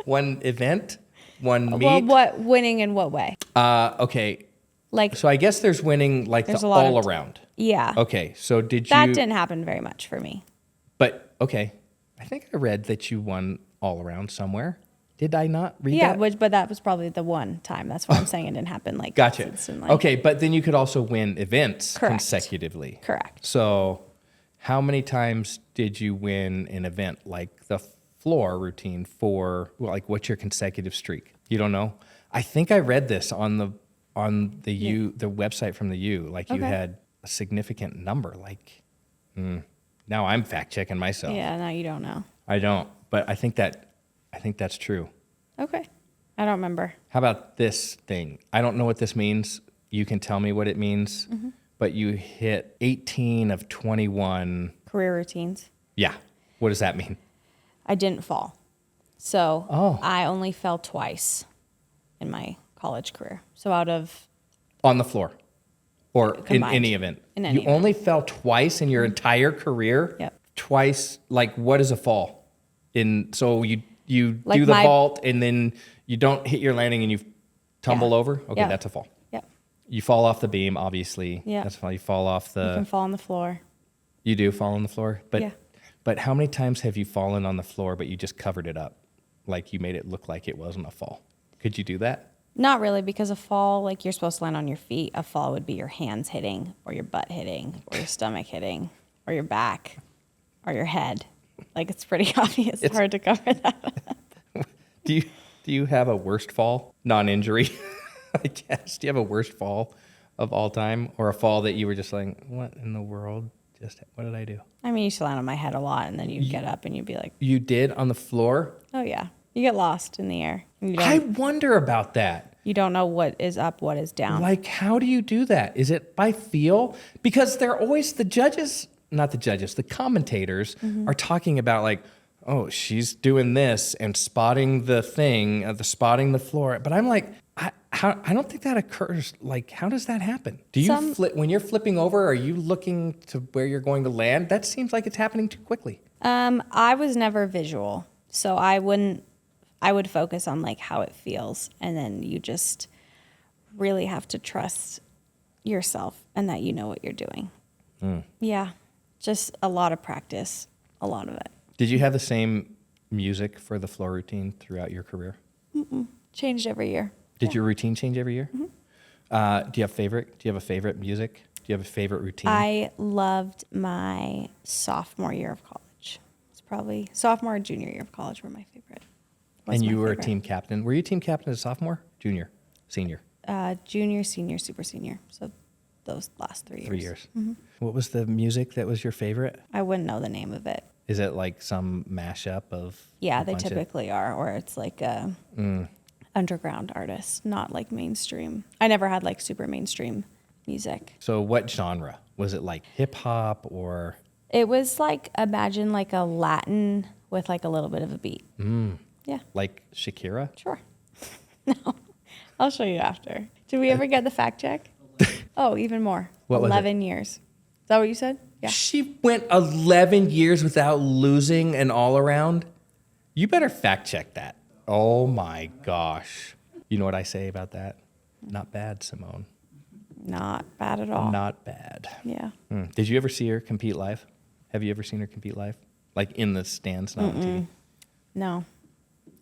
One event? One meet? Well, what winning in what way? Okay. Like, So I guess there's winning like There's the a lot of all around. yeah. Okay. So did That you? didn't happen very much for me. But okay. I think I read that you won all around somewhere. Did I not read Yeah, that? but that was probably the one time. That's why I'm saying it didn't happen like Gotcha. consistently. Okay, but then you could also win events Correct. consecutively. Correct. So how many times did you win an event like the floor routine for, well, like, what's your consecutive streak? You don't know? I think I read this on the the website from the U. Like you Okay. had a significant number. Like, now I'm fact checking myself. Yeah, no, you don't know. I don't, but I think that's true. Okay. I don't remember. How about this thing? I don't know what this means. You can tell me what it means, Mm-hmm. but you hit 18 of 21. Career routines. Yeah. What does that mean? I didn't fall. So Oh. I only fell twice in my college career. So out of, On the floor or in Combined. any event? In any you only fell twice in your entire career? Yep. Twice. Like, what is a fall? So you Like do the my- vault and then you don't hit your landing and you tumble Yeah. over? Okay, Yeah. that's a fall. yep, You fall off the beam, obviously. Yeah. That's a fall. You fall off you can the... fall on the floor. You do fall on the floor? But Yeah. But how many times have you fallen on the floor but you just covered it up? Like you made it look like it wasn't a fall. Could you do that? Not really, because a fall, like you're supposed to land on your feet. A fall would be your hands hitting, or your butt hitting, or your stomach hitting, or your back, or your head. Like it's pretty obvious. It's hard to cover that. Do you have a worst fall? Non-injury, I guess. Do you have a worst fall of all time? Or a fall that you were just like, what in the world? What did I do? I mean, you used to land on my head a lot, and then you'd get up and you'd be like, You did on the floor? oh yeah. You get lost in the air. And you I don't, wonder about that. you don't know what is up, what is down. Like, how do you do that? Is it by feel? Because they're always the commentators Mm-hmm. are talking about like, oh, she's doing this and spotting the thing, spotting the floor. But I'm like, I don't think that occurs. Like, how does that happen? Do you when you're flipping over? Are you looking to where you're going to land? That seems like it's happening too quickly. I was never visual, so I would focus on like how it feels, and then you just really have to trust yourself and that you know what you're doing. Yeah, just a lot of practice, a lot of it. Did you have the same music for the floor routine throughout your career? Changed every year. Did your routine change every year? Mm-hmm. Do you have a favorite music? Do you have a favorite routine? I loved my sophomore year of college. It's probably sophomore or junior year of college were my favorite. And you were a team captain. Were you team captain as a sophomore? Junior? Senior? Junior, senior, super senior. So those last 3 years. 3 years. What was the music that was your favorite? I wouldn't know the name of it. Is it like some mashup of? Yeah, a they bunch of- typically are, or it's like a underground artist, not like mainstream. I never had like super mainstream music. So what genre? Was it like hip hop or? It was like, imagine like a Latin with like a little bit of a beat. Yeah, Like Shakira? sure. No, I'll show you after. Did we ever get the fact check? Oh, even more. What was it? 11 years. Is that what you said? Yeah. She went 11 years without losing an all around. You better fact check that. Oh my gosh. You know what I say about that? Not bad, Simone. Not bad at all. Not bad. Yeah. Did you ever see her compete live? Have you ever seen her compete live? Like in the stands, not on TV? No,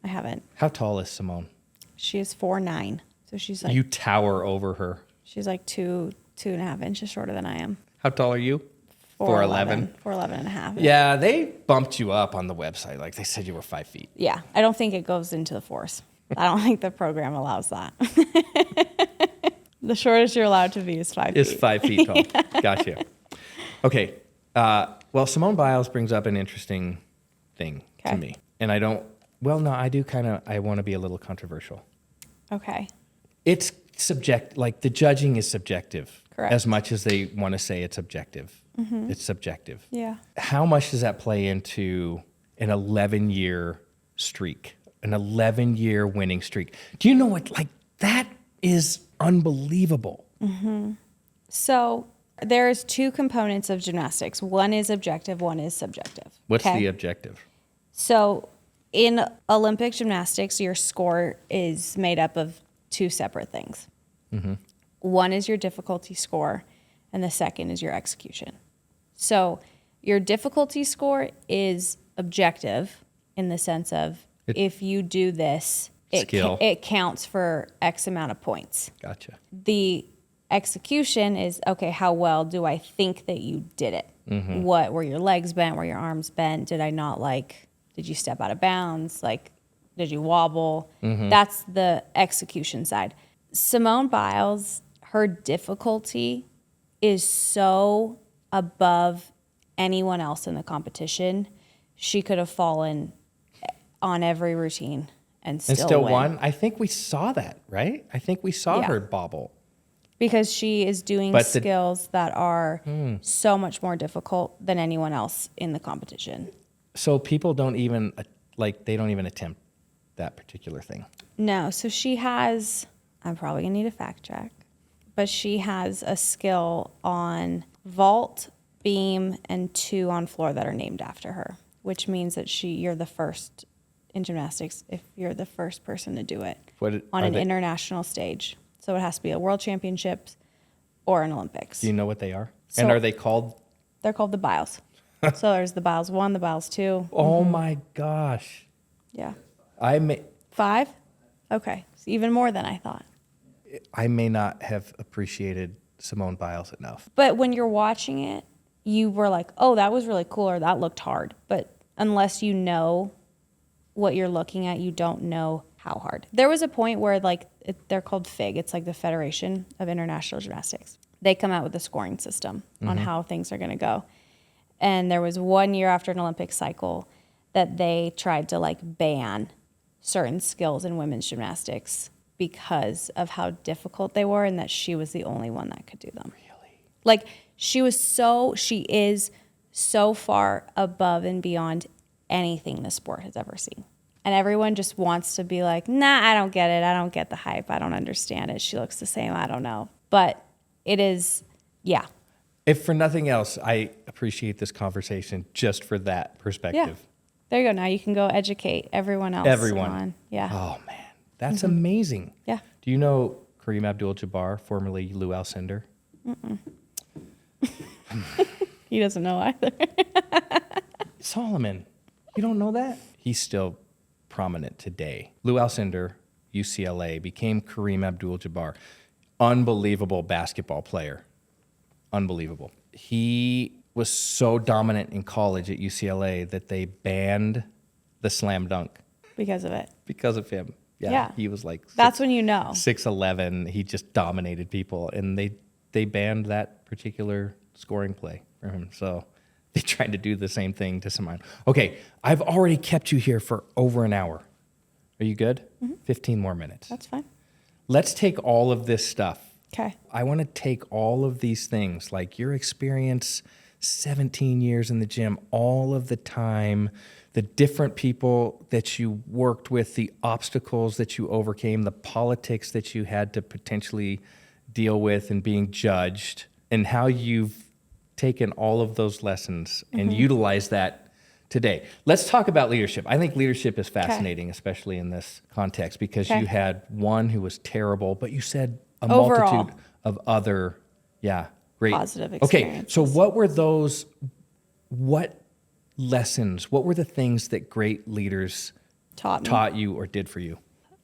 I haven't. How tall is Simone? She is 4'9". So she's like, You tower over her. she's like 2.5 inches shorter than I am. How tall are you? 4'11". 4'11 and a half. Yeah, they bumped you up on the website. Like they said you were 5 feet. Yeah. I don't think it goes into the force. I don't think the program allows that. The shortest you're allowed to be is 5 Is feet. 5 feet tall. Gotcha. Okay. Well, Simone Biles brings up an interesting thing to Okay. me. And I don't, well, no, I do kind of, I want to be a little controversial. Okay. It's like the judging is subjective. Correct. As much as they want to say it's objective. It's subjective. Yeah. How much does that play into an 11-year streak, an 11-year winning streak? Do you know what, like, that is unbelievable. So there's two components of gymnastics. One is objective, one is subjective. What's okay? the objective? So in Olympic gymnastics, your score is made up of two separate things. One is your difficulty score, and the second is your execution. So your difficulty score is objective in the sense of if you do this, Skill. it counts for X amount of points. Gotcha. The execution is, okay, how well do I think that you did it? What were your legs bent? Were your arms bent? Did you step out of bounds? Like, did you wobble? That's the execution side. Simone Biles, her difficulty is so above anyone else in the competition. She could have fallen on every routine and still win. won. I think we saw that, right? I think we saw Yeah. her bobble. Because she is doing But the- skills that are so much more difficult than anyone else in the competition. So people don't even they don't even attempt that particular thing. No, so she has, I'm probably gonna need a fact check, but she has a skill on vault, beam, and 2 on floor that are named after her, which means that you're the first in gymnastics if you're the first person to do it What on are an they- international stage. So it has to be a world championships or an Olympics. Do you know what they are? So- And are they called? They're called the Biles. So there's the Biles 1, the Biles 2. Oh my gosh! Yeah. I may 5? Okay. So even more than I thought. not have appreciated Simone Biles enough. But when you're watching it, you were like, oh, that was really cool or that looked hard. But unless you know what you're looking at, you don't know how hard. There was a point where they're called FIG. It's like the Federation of International Gymnastics. They come out with a scoring system on how things are going to go. And there was 1 year after an Olympic cycle that they tried to ban certain skills in women's gymnastics because of how difficult they were and that she was the only one that could do them. Really? She is so far above and beyond anything the sport has ever seen. And everyone just wants to be like, nah, I don't get it. I don't get the hype. I don't understand it. She looks the same. I don't know. But it is, yeah. If for nothing else, I appreciate this conversation just for that perspective. Yeah. There you go. Now you can go educate everyone else. Everyone. Yeah. Oh man, that's amazing. Yeah. Do you know Kareem Abdul-Jabbar, formerly Lou Alcindor? He doesn't know either. Solomon, you don't know that? He's still prominent today. Lou Alcindor, UCLA, became Kareem Abdul-Jabbar. Unbelievable basketball player. Unbelievable. He was so dominant in college at UCLA that they banned the slam dunk Because of it. because of him. Yeah. He was That's when you know. 6'11". He just dominated people, and they they banned that particular scoring play for him. So they tried to do the same thing to Simon. Okay, I've already kept you here for over an hour. Are you good? 15 more minutes. That's fine. Let's take all of this stuff. Okay. I want to take all of these things, like your experience, 17 years in the gym, all of the time, the different people that you worked with, the obstacles that you overcame, the politics that you had to potentially deal with and being judged, and how you've taken all of those lessons and utilized that today. Let's talk about leadership. I think leadership is fascinating, especially in this context, because you had one who was terrible, but you said a Overall. multitude of other, great. Positive Okay, experiences. so what were those, what lessons, what were the things that great leaders Taught me. you or did for you?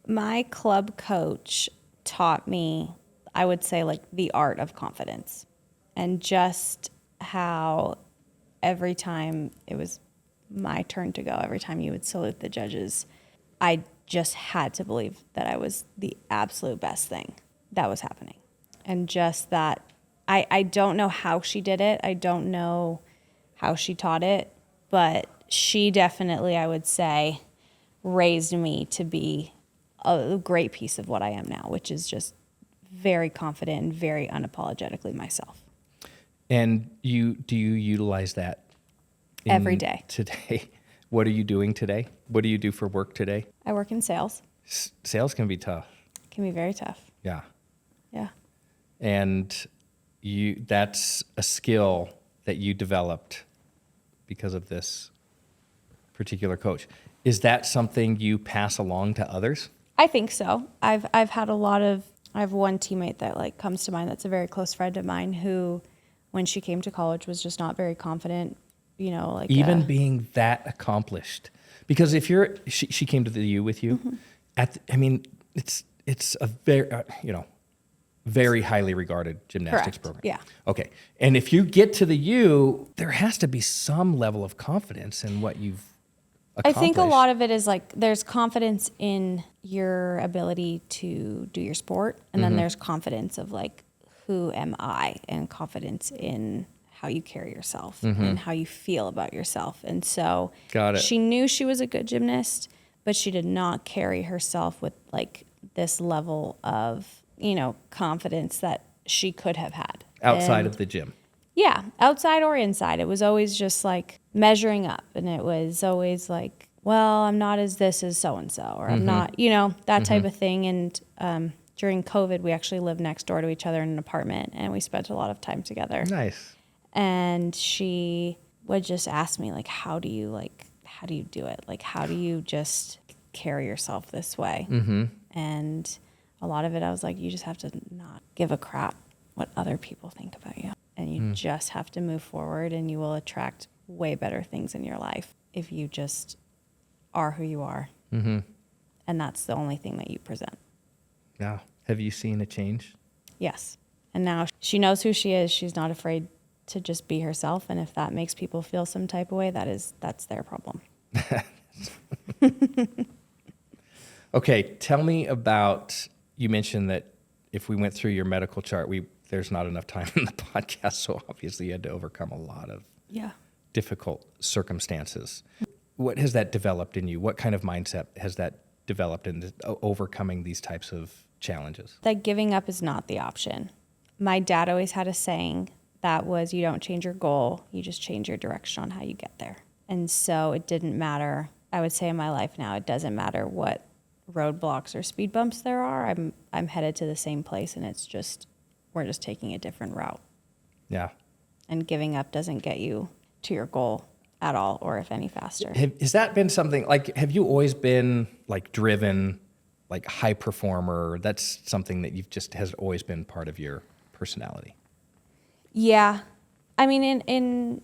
My club coach taught me, I would say, like the art of confidence, and just how every time it was my turn to go, every time you would salute the judges, I just had to believe that I was the absolute best thing that was happening. And just that, I don't know how she did it. I don't know how she taught it, but she definitely, I would say, raised me to be a great piece of what I am now, which is just very confident and very unapologetically myself. And do you utilize that Every day. today? What are you doing today? What do you do for work today? I work in sales. Sales can be tough. It can be very tough. Yeah. Yeah. And that's a skill that you developed because of this particular coach. Is that something you pass along to others? I think so. I've had I have one teammate that like comes to mind that's a very close friend of mine who, when she came to college, was just not very confident, like Even being that accomplished. Because if she came to the U with you, it's a very, very highly regarded gymnastics Correct. program. Yeah. Okay. And if you get to the U, there has to be some level of confidence in what you've I accomplished. think a lot of it is like there's confidence in your ability to do your sport, and then there's confidence of like, who am I, and confidence in how you carry yourself and how you feel about yourself. And so Got it. she knew she was a good gymnast, but she did not carry herself with like this level of, confidence that she could have had. outside And of the gym. yeah, outside or inside. It was always just like measuring up. And it was always like, well, I'm not as this as so-and-so, or I'm not, that type of thing. And during COVID, we actually lived next door to each other in an apartment, and we spent a lot of time together. Nice. And she would just ask me, like, how do you do it? Like, how do you just carry yourself this way? Mm-hmm. And a lot of it, I was like, you just have to not give a crap what other people think about you. And you just have to move forward, and you will attract way better things in your life if you just are who you are. Mm-hmm. And that's the only thing that you present. Yeah. Have you seen a change? Yes. And now she knows who she is. She's not afraid to just be herself. And if that makes people feel some type of way, that's their problem. Okay. Tell me about, you mentioned that if we went through your medical chart, there's not enough time in the podcast. So obviously you had to overcome a lot of Yeah. difficult circumstances. What has that developed in you? What kind of mindset has that developed in overcoming these types of challenges? That giving up is not the option. My dad always had a saying that was, you don't change your goal, you just change your direction on how you get there. And so it didn't matter. I would say in my life now, it doesn't matter what roadblocks or speed bumps there are. I'm headed to the same place, and we're just taking a different route. Yeah. And giving up doesn't get you to your goal at all, or if any faster. Has that been something, like, have you always been like driven, like high performer? That's something that has always been part of your personality. Yeah. I mean, in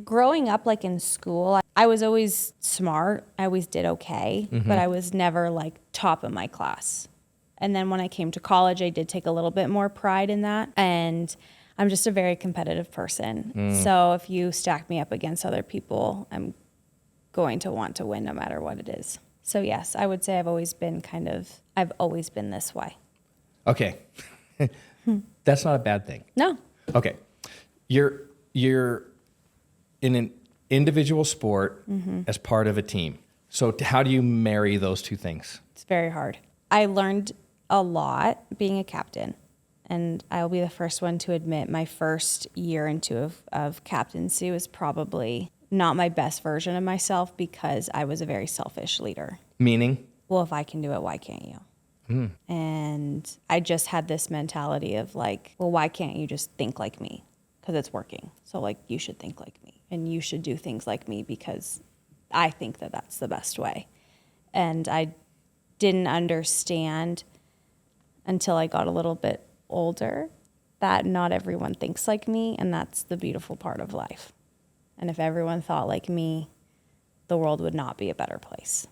growing up, like in school, I was always smart. I always did okay, but I was never like top of my class. And then when I came to college, I did take a little bit more pride in that. And I'm just a very competitive person. So if you stack me up against other people, I'm going to want to win no matter what it is. So yes, I would say I've always been this way. Okay. That's not a bad thing. No. Okay. You're in an individual sport as part of a team. So how do you marry those two things? It's very hard. I learned a lot being a captain, and I'll be the first one to admit my first year or two of captaincy was probably not my best version of myself because I was a very selfish leader. Meaning? Well, if I can do it, why can't you? And I just had this mentality of like, well, why can't you just think like me? Because it's working. So like, you should think like me and you should do things like me because I think that that's the best way. And I didn't understand until I got a little bit older that not everyone thinks like me, and that's the beautiful part of life. And if everyone thought like me, the world would not be a better place.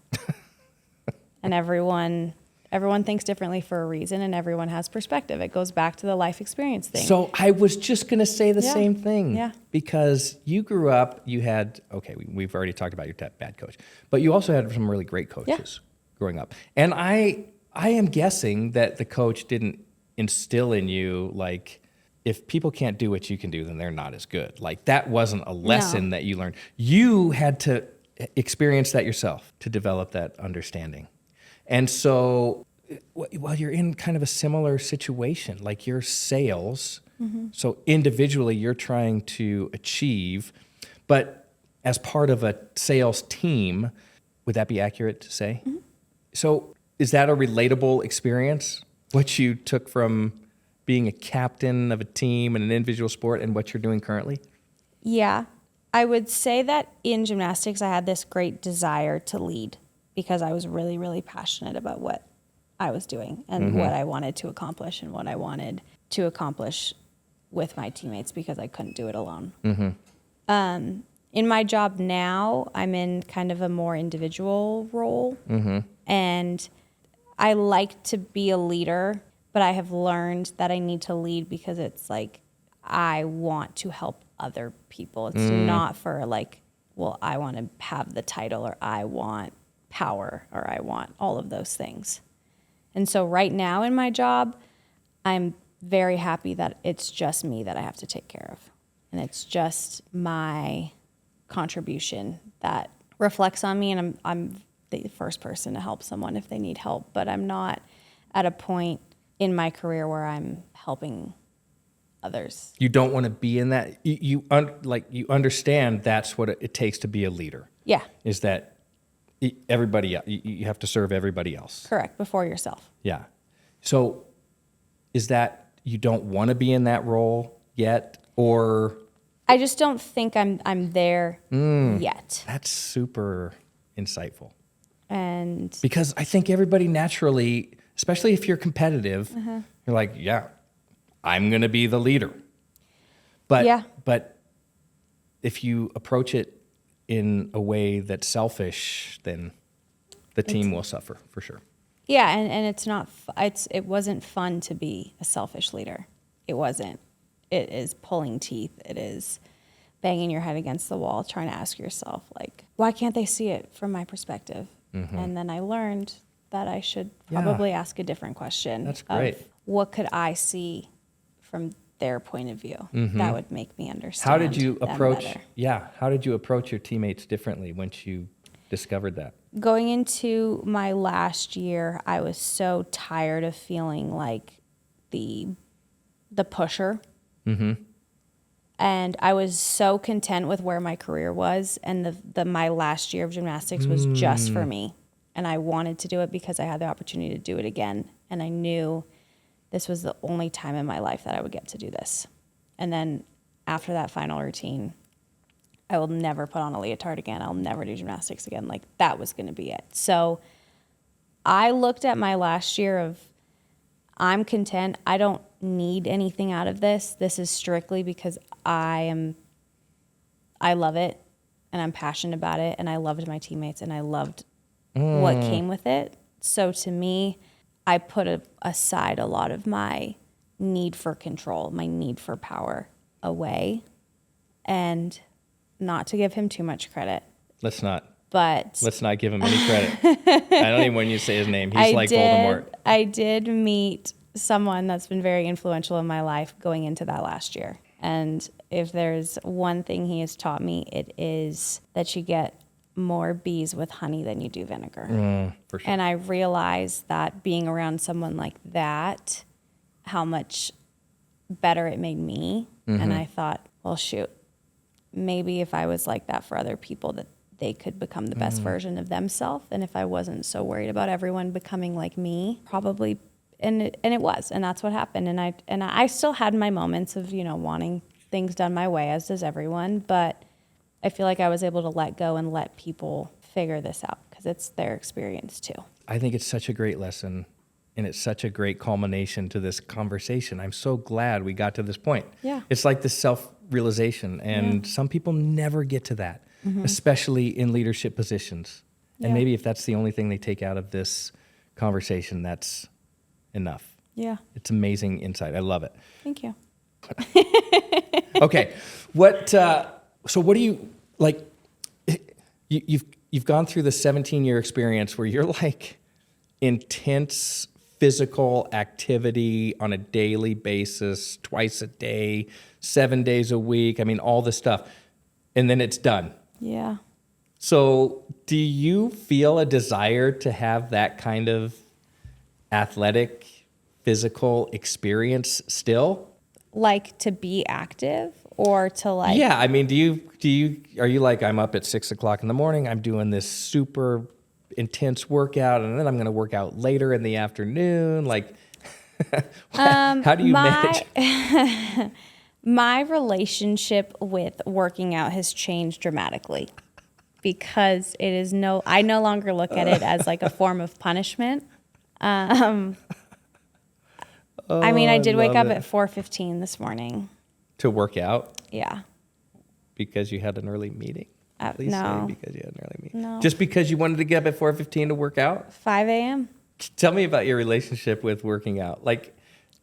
And everyone thinks differently for a reason, and everyone has perspective. It goes back to the life experience thing. So I was just going to say the Yeah. same thing. Yeah. Because you grew up, you had, okay, we've already talked about your bad coach, but you also had some really great coaches growing up. And I am guessing that the coach didn't instill in you, like, if people can't do what you can do, then they're not as good. Like, that wasn't a lesson that you learned. You had to experience that yourself to develop that understanding. And so, well, you're in kind of a similar situation, like your sales. So individually, you're trying to achieve, but as part of a sales team, would that be accurate to say? So is that a relatable experience, what you took from being a captain of a team in an individual sport and what you're doing currently? Yeah, I would say that in gymnastics, I had this great desire to lead because I was really, really passionate about what I was doing and what I wanted to accomplish and what I wanted to accomplish with my teammates because I couldn't do it alone. In my job now, I'm in kind of a more individual role. And I like to be a leader, but I have learned that I need to lead because it's like I want to help other people. It's not for like, well, I want to have the title or I want power or I want all of those things. And so right now in my job, I'm very happy that it's just me that I have to take care of. And it's just my contribution that reflects on me, and I'm the first person to help someone if they need help, but I'm not at a point in my career where I'm helping others. You don't want to be in that. You understand that's what it takes to be a leader. Yeah, Is that everybody? You have to serve everybody else. correct, before yourself. Yeah. So is that you don't want to be in that role yet, or? I just don't think I'm there yet. That's super insightful. And Because I think everybody naturally, especially if you're competitive, you're like, yeah, I'm going to be the leader. But Yeah. but if you approach it in a way that's selfish, then the team will suffer for sure. yeah, and it's not it wasn't fun to be a selfish leader. It wasn't. It is pulling teeth. It is banging your head against the wall, trying to ask yourself, like, why can't they see it from my perspective? And then I learned that I should probably ask a different question. That's great. Of what could I see from their point of view that would make me understand? How did you them approach? better. Yeah, how did you approach your teammates differently once you discovered that? Going into my last year, I was so tired of feeling like the pusher. And I was so content with where my career was, and my last year of gymnastics was just for me. And I wanted to do it because I had the opportunity to do it again. And I knew this was the only time in my life that I would get to do this. And then after that final routine, I will never put on a leotard again. I'll never do gymnastics again. Like, that was going to be it. So I looked at my last year of, I'm content. I don't need anything out of this. This is strictly because I love it and I'm passionate about it, and I loved my teammates and I loved what came with it. So to me, I put aside a lot of my need for control, my need for power away. And not to give him too much credit, Let's not but give him any credit. I don't even want you to say his name. He's like Voldemort. I did meet someone that's been very influential in my life going into that last year. And if there's one thing he has taught me, it is that you get more bees with honey than you do vinegar. For sure. And I realized that being around someone like that, how much better it made me. And I thought, well, shoot, maybe if I was like that for other people, that they could become the best version of themselves. And if I wasn't so worried about everyone becoming like me, probably, and it was, and that's what happened. And I still had my moments of, wanting things done my way, as does everyone. But I feel like I was able to let go and let people figure this out because it's their experience too. I think it's such a great lesson, and it's such a great culmination to this conversation. I'm so glad we got to this point. Yeah. It's like this self-realization, and some people never get to that, especially in leadership positions. And Yeah. maybe if that's the only thing they take out of this conversation, that's enough. Yeah. It's amazing insight. I love it. Thank you. Okay, so what do you like? You've gone through the 17-year experience where you're like intense physical activity on a daily basis, twice a day, 7 days a week. I mean, all this stuff, and then it's done. Yeah. So, do you feel a desire to have that kind of athletic, physical experience still? Like to be active or to like. Yeah, I mean, are you like, I'm up at 6 o'clock in the morning, I'm doing this super intense workout, and then I'm going to work out later in the afternoon? Like, how do you manage? My relationship with working out has changed dramatically because I no longer look at it as like a form of punishment. I did wake up at 4:15 this morning. To work out Yeah. because you had an early meeting? Please No. say because you had an early meeting. No. Just because you wanted to get up at 4:15 to work out? 5 a.m. Tell me about your relationship with working out. Like,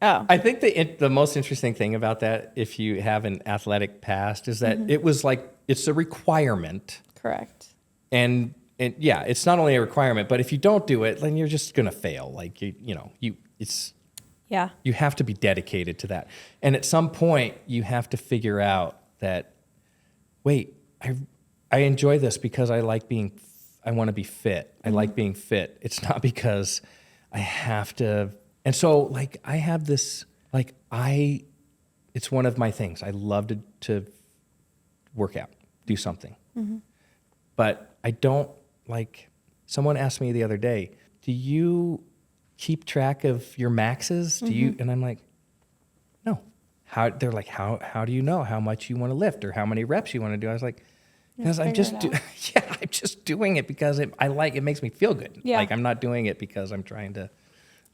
Oh. I think the most interesting thing about that, if you have an athletic past, is that it was like, it's a requirement. Correct. And yeah, it's not only a requirement, but if you don't do it, then you're just going to fail. Like, Yeah. you have to be dedicated to that. And at some point, you have to figure out that, wait, I enjoy this because I want to be fit. I like being fit. It's not because I have to. And so, like, I have this, like, it's one of my things. I love to work out, do something. But I don't, like, someone asked me the other day, do you keep track of your maxes? Do you? And I'm like, no. They're like, how do you know how much you want to lift or how many reps you want to do? I was like, because I'm just I'm just doing it because it makes me feel good. Yeah. Like, I'm not doing it because I'm trying to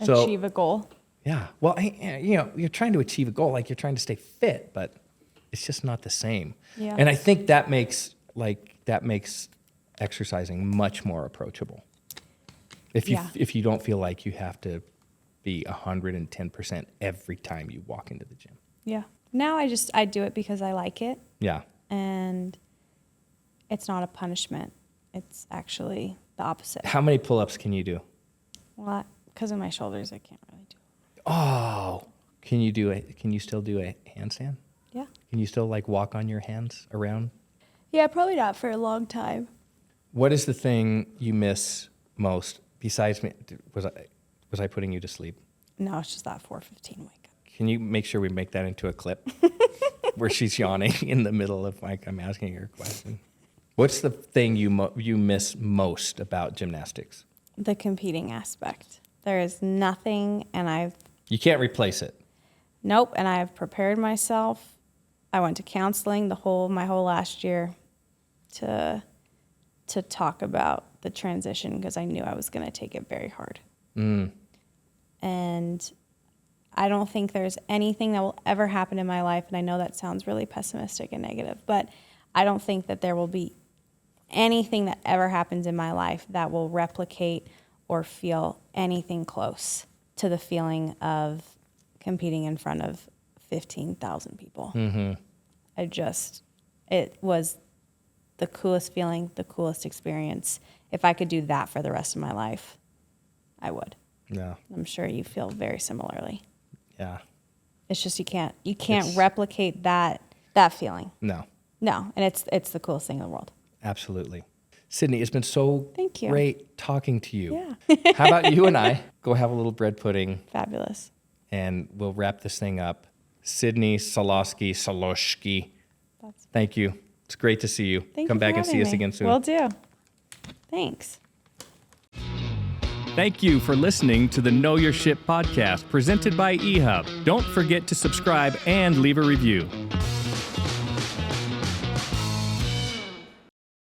Achieve a goal. Yeah. Well, you're trying to achieve a goal, like you're trying to stay fit, but it's just not the same. Yeah. And I think that makes exercising much more approachable. If you don't feel like you have to be 110% every time you walk into the gym. Yeah. Now I do it because I like it, Yeah. and it's not a punishment. It's actually the opposite. How many pull-ups can you do? Well, because of my shoulders, I can't really do it. Oh, can you still do a handstand? Yeah. Can you still like walk on your hands around? Yeah, probably not for a long time. What is the thing you miss most besides me? Was I putting you to sleep? No, it's just that 4:15 wake up. Can you make sure we make that into a clip where she's yawning in the middle of like I'm asking her a question? What's the thing you miss most about gymnastics? The competing aspect. There is nothing, and You can't replace it. Nope, and I have prepared myself. I went to counseling my whole last year to talk about the transition because I knew I was going to take it very hard. And I don't think there's anything that will ever happen in my life, and I know that sounds really pessimistic and negative, but I don't think that there will be anything that ever happens in my life that will replicate or feel anything close to the feeling of competing in front of 15,000 people. It was the coolest feeling, the coolest experience. If I could do that for the rest of my life, I would. Yeah. I'm sure you feel very similarly. Yeah. It's just you can't It's- replicate that feeling. No, No, and it's the coolest thing in the world. absolutely. Sydney, it's been so Thank you. great talking to you. Yeah. How about you and I go have a little bread pudding Fabulous. and we'll wrap this thing up. Sydney Saloshki, thank you. It's great to see you. Thank Come you for back and see having us me. again soon. Will do. Thanks. Thank you for listening to the Know Your Ship podcast presented by eHub. Don't forget to subscribe and leave a review.